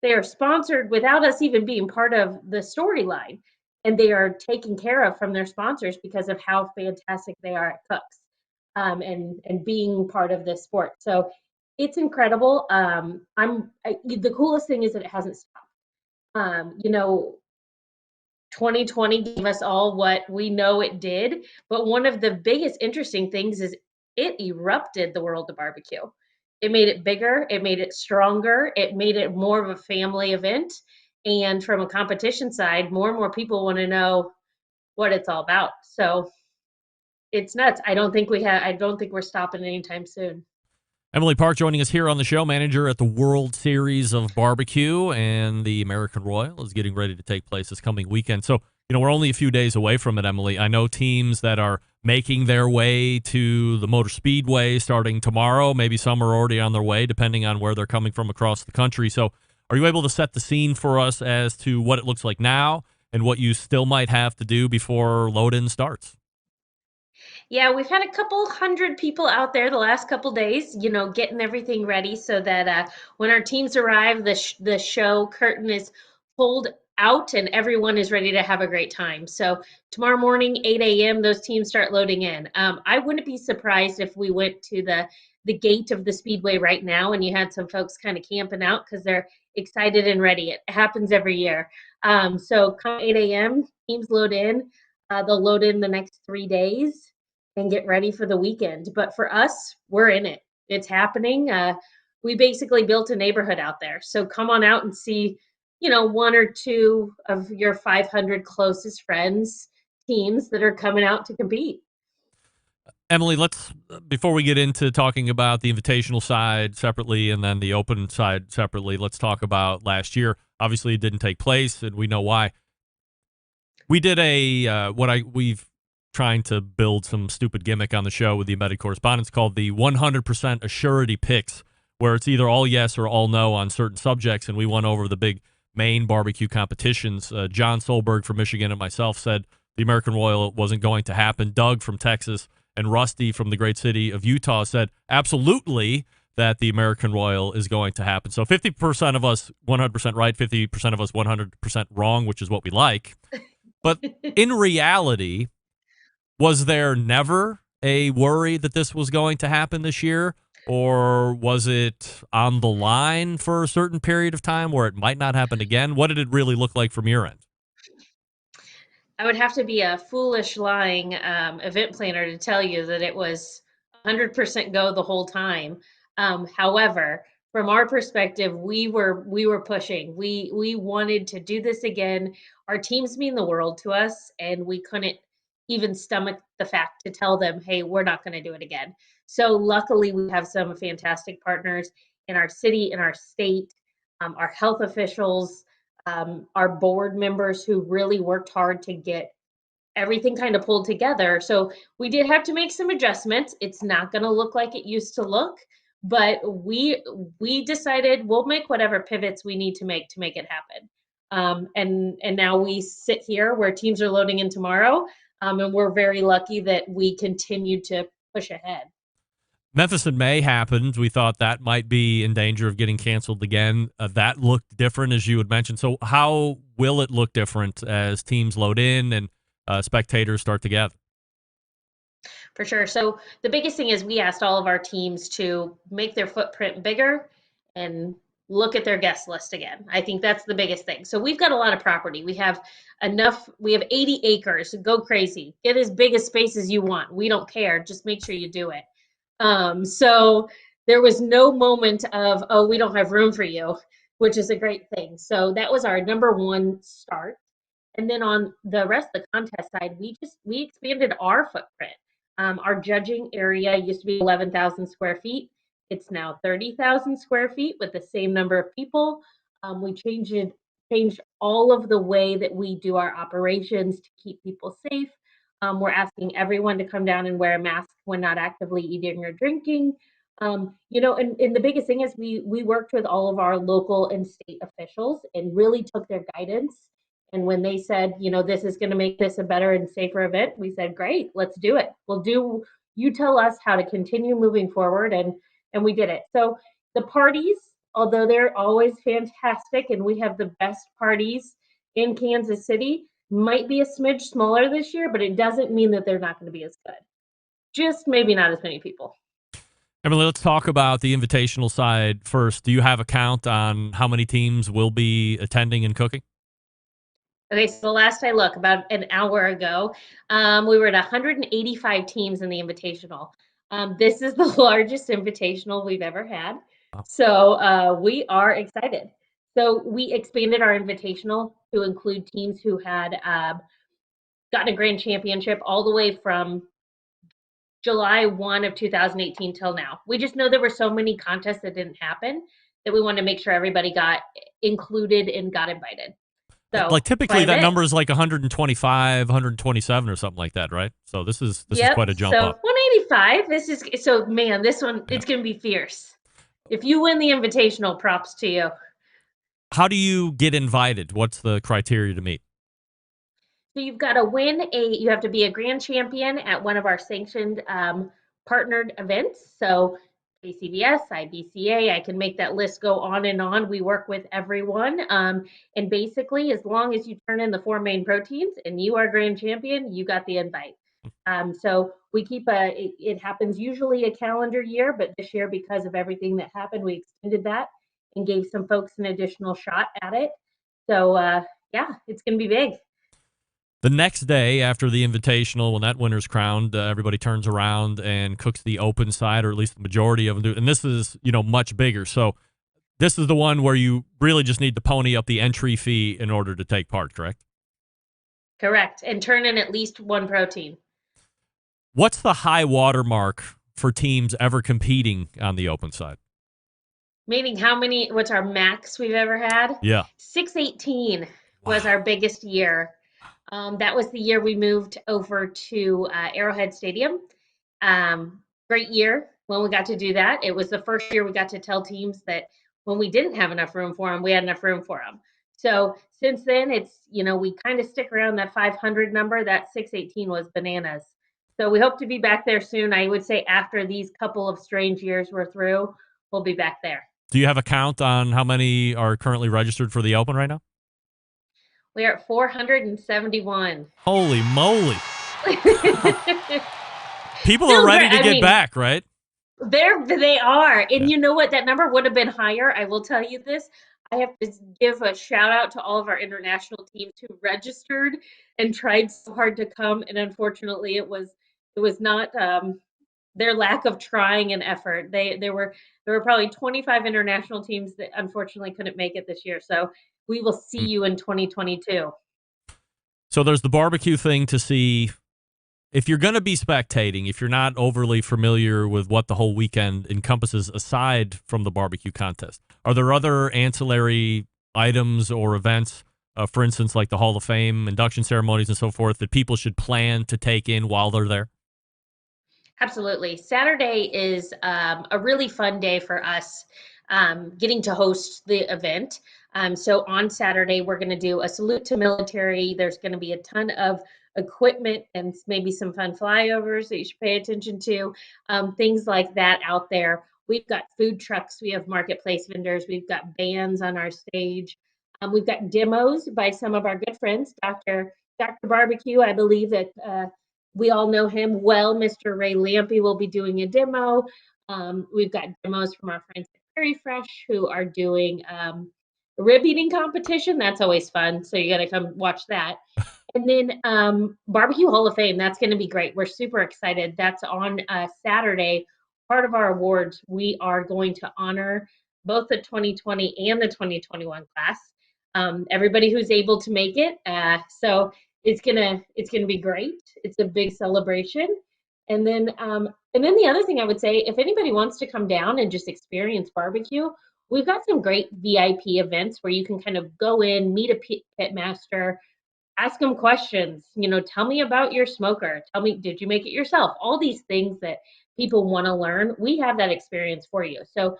They are sponsored without us even being part of the storyline. And they are taken care of from their sponsors because of how fantastic they are at cooks and being part of this sport. So it's incredible. The coolest thing is that it hasn't stopped. 2020 gave us all what we know it did, but one of the biggest interesting things is it erupted the world of barbecue. It made it bigger, it made it stronger, it made it more of a family event. And from a competition side, more and more people want to know what it's all about. So it's nuts. I don't think we're stopping anytime soon. Emily Park joining us here on the show, manager at the World Series of Barbecue, and the American Royal is getting ready to take place this coming weekend. So, we're only a few days away from it, Emily. I know teams that are making their way to the Motor Speedway starting tomorrow. Maybe some are already on their way, depending on where they're coming from across the country. So are you able to set the scene for us as to what it looks like now and what you still might have to do before load-in starts? Yeah, we've had a couple hundred people out there the last couple days, getting everything ready so that when our teams arrive, the show curtain is pulled out and everyone is ready to have a great time. So tomorrow morning, 8 a.m., those teams start loading in. I wouldn't be surprised if we went to the gate of the Speedway right now and you had some folks kind of camping out because they're excited and ready. It happens every year. So come 8 a.m., teams load in. They'll load in the next 3 days and get ready for the weekend. But for us, we're in it. It's happening. We basically built a neighborhood out there. So come on out and see, 1 or 2 of your 500 closest friends, teams that are coming out to compete. Emily, before we get into talking about the invitational side separately and then the open side separately, let's talk about last year. Obviously, it didn't take place, and we know why. We did we've trying to build some stupid gimmick on the show with the embedded correspondence called the 100% assurity picks, where it's either all yes or all no on certain subjects, and we went over the big main barbecue competitions. John Solberg from Michigan and myself said the American Royal wasn't going to happen. Doug from Texas and Rusty from the great city of Utah said absolutely that the American Royal is going to happen. So 50% of us 100% right, 50% of us 100% wrong, which is what we like. But in reality, was there never a worry that this was going to happen this year? Or was it on the line for a certain period of time where it might not happen again? What did it really look like from your end? I would have to be a foolish, lying event planner to tell you that it was 100% go the whole time. However, from our perspective, we were pushing. We wanted to do this again. Our teams mean the world to us, and we couldn't even stomach the fact to tell them, "Hey, we're not going to do it again." So luckily, we have some fantastic partners in our city, in our state, our health officials, our board members who really worked hard to get everything kind of pulled together. So we did have to make some adjustments. It's not going to look like it used to look, but we decided we'll make whatever pivots we need to make it happen. And now we sit here where teams are loading in tomorrow, and we're very lucky that we continued to push ahead. Memphis in May happened. We thought that might be in danger of getting canceled again. That looked different, as you had mentioned. So how will it look different as teams load in and spectators start to gather? For sure. So the biggest thing is we asked all of our teams to make their footprint bigger and look at their guest list again. I think that's the biggest thing. So we've got a lot of property. We have 80 acres. Go crazy. Get as big a space as you want. We don't care. Just make sure you do it. So there was no moment of, oh, we don't have room for you, which is a great thing. So that was our number one start. And then on the rest of the contest side, we expanded our footprint. Our judging area used to be 11,000 square feet. It's now 30,000 square feet with the same number of people. We changed all of the way that we do our operations to keep people safe. We're asking everyone to come down and wear a mask when not actively eating or drinking. And the biggest thing is we worked with all of our local and state officials and really took their guidance. And when they said, this is going to make this a better and safer event, we said, great, let's do it. You tell us how to continue moving forward. And we did it. So the parties, although they're always fantastic and we have the best parties in Kansas City, might be a smidge smaller this year, but it doesn't mean that they're not going to be as good. Just maybe not as many people. Emily, let's talk about the invitational side first. Do you have a count on how many teams will be attending and cooking? Okay, so the last I looked, about an hour ago, we were at 185 teams in the invitational. This is the largest invitational we've ever had. So we are excited. So we expanded our invitational to include teams who had gotten a grand championship all the way from July 1 of 2018 till now. We just know there were so many contests that didn't happen that we wanted to make sure everybody got included and got invited. So like typically that number is like 125, 127 or something like that, right? So this is quite a jump up. 185. This one, it's going to be fierce. If you win the invitational, props to you. How do you get invited? What's the criteria to meet? So you've got to you have to be a grand champion at one of our sanctioned partnered events. So ACBS, IBCA, I can make that list go on and on. We work with everyone. And basically, as long as you turn in the 4 main proteins and you are grand champion, you got the invite. So we keep it happens usually a calendar year, but this year, because of everything that happened, we extended that and gave some folks an additional shot at it. So it's going to be big. The next day after the invitational, when that winner's crowned, everybody turns around and cooks the open side, or at least the majority of them do. And this is, much bigger. So this is the one where you really just need to pony up the entry fee in order to take part, correct? Correct. And turn in at least 1 protein. What's the high water mark for teams ever competing on the open side? Meaning what's our max we've ever had? Yeah. 618 was our biggest year. That was the year we moved over to Arrowhead Stadium. Great year when we got to do that. It was the first year we got to tell teams that when we didn't have enough room for them, we had enough room for them. So since then, it's, we kind of stick around that 500 number. That 618 was bananas. So we hope to be back there soon. I would say after these couple of strange years we're through, we'll be back there. Do you have a count on how many are currently registered for the Open right now? We are at 471. Holy moly. People are ready to get back, right? They are. And you know what? That number would have been higher. I will tell you this. I have to give a shout out to all of our international teams who registered and tried so hard to come, and unfortunately, it was not their lack of trying and effort. There were probably 25 international teams that unfortunately couldn't make it this year. So we will see you in 2022. So there's the barbecue thing to see. If you're going to be spectating, if you're not overly familiar with what the whole weekend encompasses aside from the barbecue contest, are there other ancillary items or events, for instance, like the Hall of Fame, induction ceremonies and so forth, that people should plan to take in while they're there? Absolutely. Saturday is a really fun day for us getting to host the event. So on Saturday, we're going to do a salute to military. There's going to be a ton of equipment and maybe some fun flyovers that you should pay attention to, things like that out there. We've got food trucks. We have marketplace vendors. We've got bands on our stage. We've got demos by some of our good friends. Dr. Barbecue, I believe that we all know him well. Mr. Ray Lampy will be doing a demo. We've got demos from our friends at Very Fresh who are doing a rib eating competition. That's always fun. So you got to come watch that. And then Barbecue Hall of Fame, that's going to be great. We're super excited. That's on Saturday. Part of our awards, we are going to honor both the 2020 and the 2021 class. Everybody who's able to make it. So it's gonna be great. It's a big celebration. And then the other thing I would say, if anybody wants to come down and just experience barbecue, we've got some great VIP events where you can kind of go in, meet a pitmaster, ask them questions, tell me about your smoker. Tell me, did you make it yourself? All these things that people want to learn. We have that experience for you. So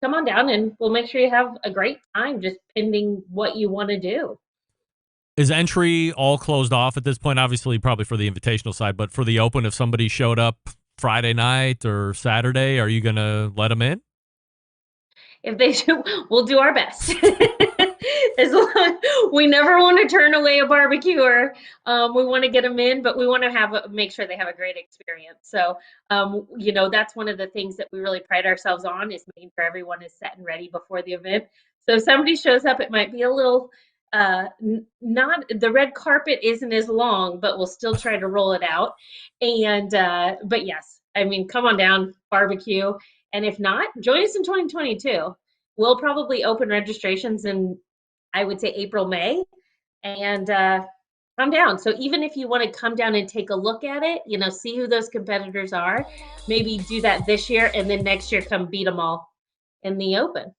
come on down and we'll make sure you have a great time just pending what you want to do. Is entry all closed off at this point? Obviously, probably for the invitational side, but for the open, if somebody showed up Friday night or Saturday, are you going to let them in? If they do, we'll do our best. As long, we never want to turn away a barbecuer. We want to get them in, but we want to make sure they have a great experience. So, that's one of the things that we really pride ourselves on, is making sure everyone is set and ready before the event. So if somebody shows up, it might be a little, not, the red carpet isn't as long, but we'll still try to roll it out. And, but yes, come on down, barbecue. And if not, join us in 2022. We'll probably open registrations in, I would say, April, May, and come down. So even if you want to come down and take a look at it, see who those competitors are, maybe do that this year, and then next year come beat them all in the open.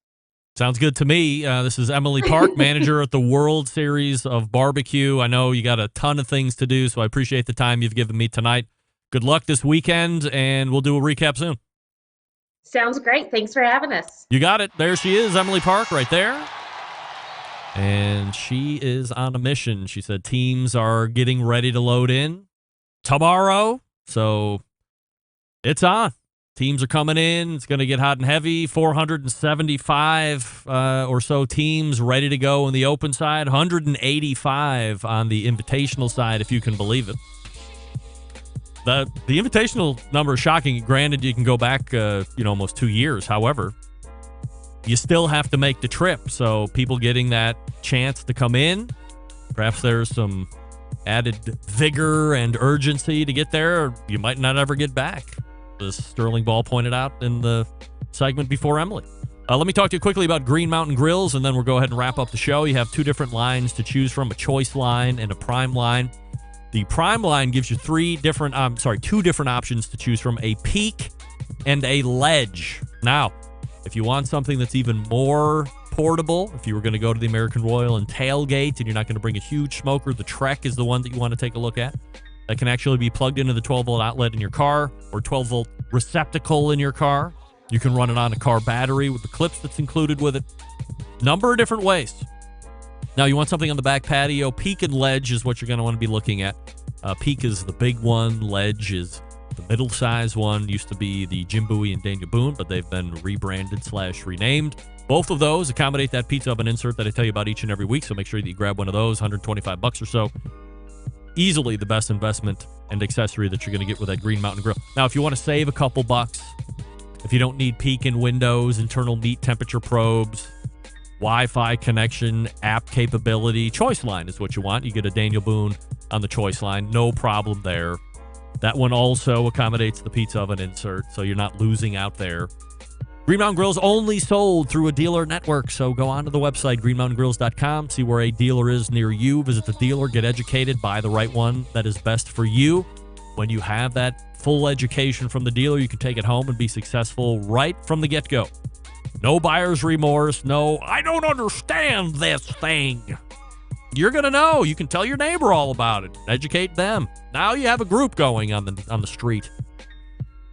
Sounds good to me. This is Emily Park, manager at the World Series of Barbecue. I know you got a ton of things to do, so I appreciate the time you've given me tonight. Good luck this weekend, and we'll do a recap soon. Sounds great. Thanks for having us. You got it. There she is, Emily Park, right there. And she is on a mission. She said teams are getting ready to load in tomorrow. So it's on. Teams are coming in. It's going to get hot and heavy. 475 or so teams ready to go on the open side. 185 on the invitational side, if you can believe it. The invitational number is shocking. Granted, you can go back, almost 2 years. However, you still have to make the trip. So people getting that chance to come in, perhaps there's some added vigor and urgency to get there. Or you might not ever get back, as Sterling Ball pointed out in the segment before Emily. Let me talk to you quickly about Green Mountain Grills, and then we'll go ahead and wrap up the show. You have two different lines to choose from, a choice line and a prime line. The prime line gives you two different options to choose from, a peak and a ledge. Now, if you want something that's even more portable, if you were going to go to the American Royal and tailgate and you're not going to bring a huge smoker, the Trek is the one that you want to take a look at. That can actually be plugged into the 12-volt outlet in your car or 12-volt receptacle in your car. You can run it on a car battery with the clips that's included with it. Number of different ways. Now, you want something on the back patio, peak and ledge is what you're going to want to be looking at. Peak is the big one. Ledge is the middle-sized one. Used to be the Jim Bowie and Daniel Boone, but they've been rebranded/renamed. Both of those accommodate that pizza oven insert that I tell you about each and every week, so make sure that you grab one of those, $125 or so. Easily the best investment and accessory that you're going to get with that Green Mountain Grill. Now, if you want to save a couple bucks, if you don't need peak in windows, internal meat temperature probes, Wi-Fi connection, app capability. Choice line is what you want. You get a Daniel Boone on the choice line. No problem there. That one also accommodates the pizza oven insert, so you're not losing out there. Green Mountain Grill's only sold through a dealer network, so go on to the website, greenmountaingrills.com, see where a dealer is near you. Visit the dealer, get educated, buy the right one that is best for you. When you have that full education from the dealer, you can take it home and be successful right from the get-go. No buyer's remorse, no, I don't understand this thing. You're going to know. You can tell your neighbor all about it. Educate them. Now you have a group going on the street.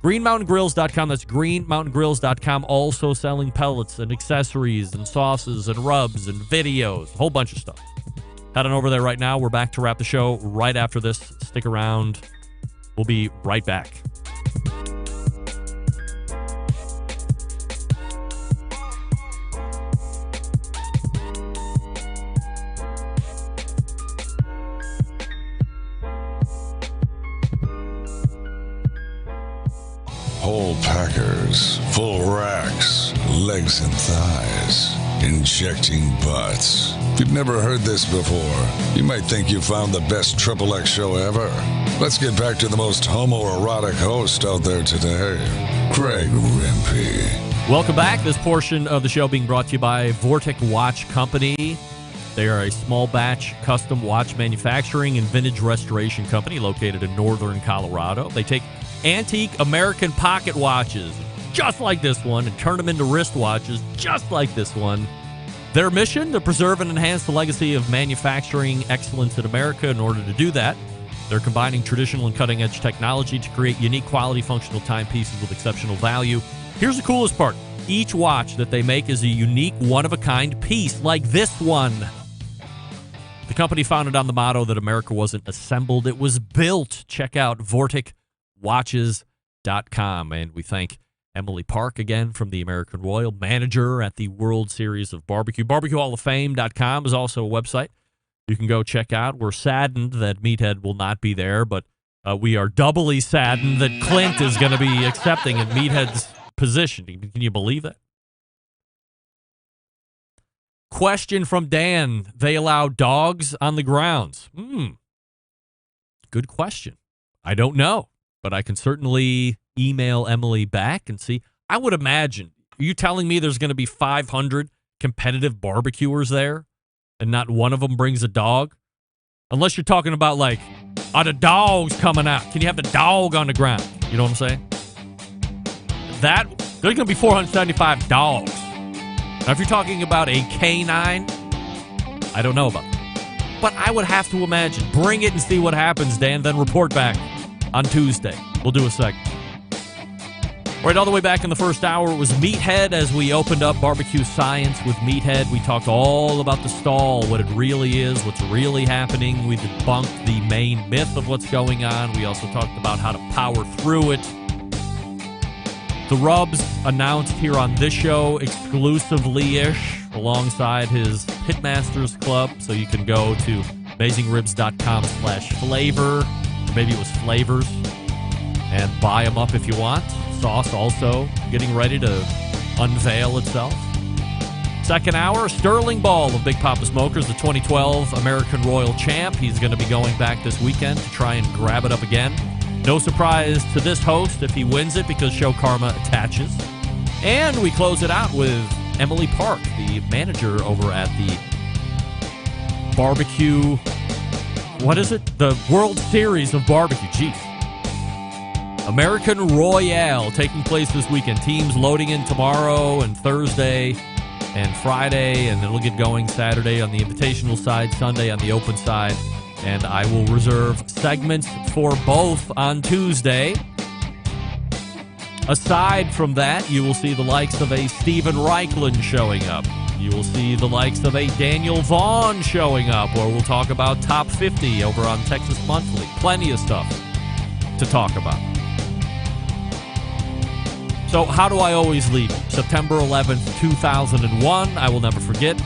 GreenMountainGrills.com. That's GreenMountainGrills.com. Also selling pellets and accessories and sauces and rubs and videos. A whole bunch of stuff. Head on over there right now. We're back to wrap the show right after this. Stick around. We'll be right back. Whole packers, full racks, legs and thighs, injecting butts. If you've never heard this before, you might think you found the best XXX show ever. Let's get back to the most homoerotic host out there today, Craig Rempe. Welcome back. This portion of the show being brought to you by Vortic Watch Company. They are a small batch custom watch manufacturing and vintage restoration company located in northern Colorado. They take antique American pocket watches just like this one and turn them into wristwatches just like this one. Their mission, to preserve and enhance the legacy of manufacturing excellence in America. In order to do that, they're combining traditional and cutting-edge technology to create unique quality functional timepieces with exceptional value. Here's the coolest part. Each watch that they make is a unique one-of-a-kind piece like this one. The company founded on the motto that America wasn't assembled, it was built. Check out VorticWatches.com. And we thank Emily Park again from the American Royal, manager at the World Series of Barbecue. BarbecueHallOfFame.com is also a website you can go check out. We're saddened that Meathead will not be there, but we are doubly saddened that Clint is going to be accepting in Meathead's position. Can you believe that? Question from Dan. They allow dogs on the grounds. Good question. I don't know, but I can certainly email Emily back and see. I would imagine. Are you telling me there's going to be 500 competitive barbecuers there and not one of them brings a dog? Unless you're talking about like, are the dogs coming out? Can you have the dog on the ground? You know what I'm saying? There's going to be 475 dogs. Now, if you're talking about a canine, I don't know about that. But I would have to imagine. Bring it and see what happens, Dan. Then report back on Tuesday. We'll do a segment. Right, all the way back in the first hour, it was Meathead as we opened up BBQ Science with Meathead. We talked all about the stall, what it really is, what's really happening. We debunked the main myth of what's going on. We also talked about how to power through it. The rubs announced here on this show exclusively-ish alongside his Pitmasters Club. So you can go to AmazingRibs.com/flavor. Maybe it was flavors. And buy them up if you want. Sauce also getting ready to unveil itself. Second hour, Sterling Ball of Big Poppa Smokers, the 2012 American Royal Champ. He's going to be going back this weekend to try and grab it up again. No surprise to this host if he wins it because show karma attaches. And we close it out with Emily Park, the manager over at the barbecue, what is it? The World Series of Barbecue. Jeez. American Royale taking place this weekend. Teams loading in tomorrow and Thursday and Friday, and it'll get going Saturday on the invitational side, Sunday on the open side. And I will reserve segments for both on Tuesday. Aside from that, you will see the likes of a Steven Reichland showing up. You will see the likes of a Daniel Vaughn showing up, where we'll talk about Top 50 over on Texas Monthly. Plenty of stuff to talk about. So how do I always leave? September 11th, 2001. I will never forget.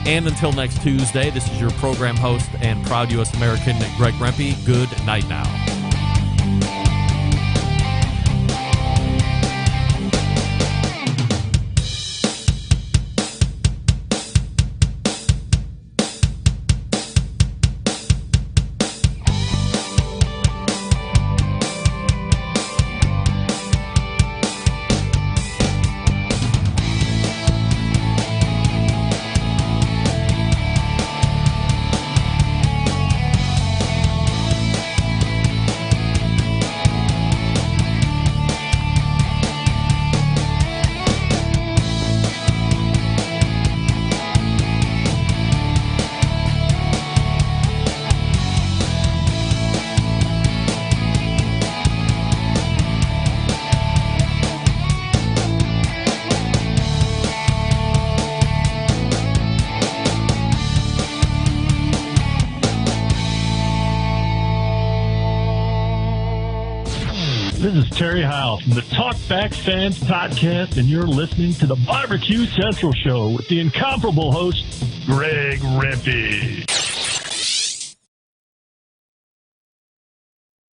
And until next Tuesday, this is your program host and proud U.S. American, Greg Rempe. Good night now. This is Terry Howe from the Talkback Fans Podcast, and you're listening to the BBQ Central Show with the incomparable host, Greg Rempe.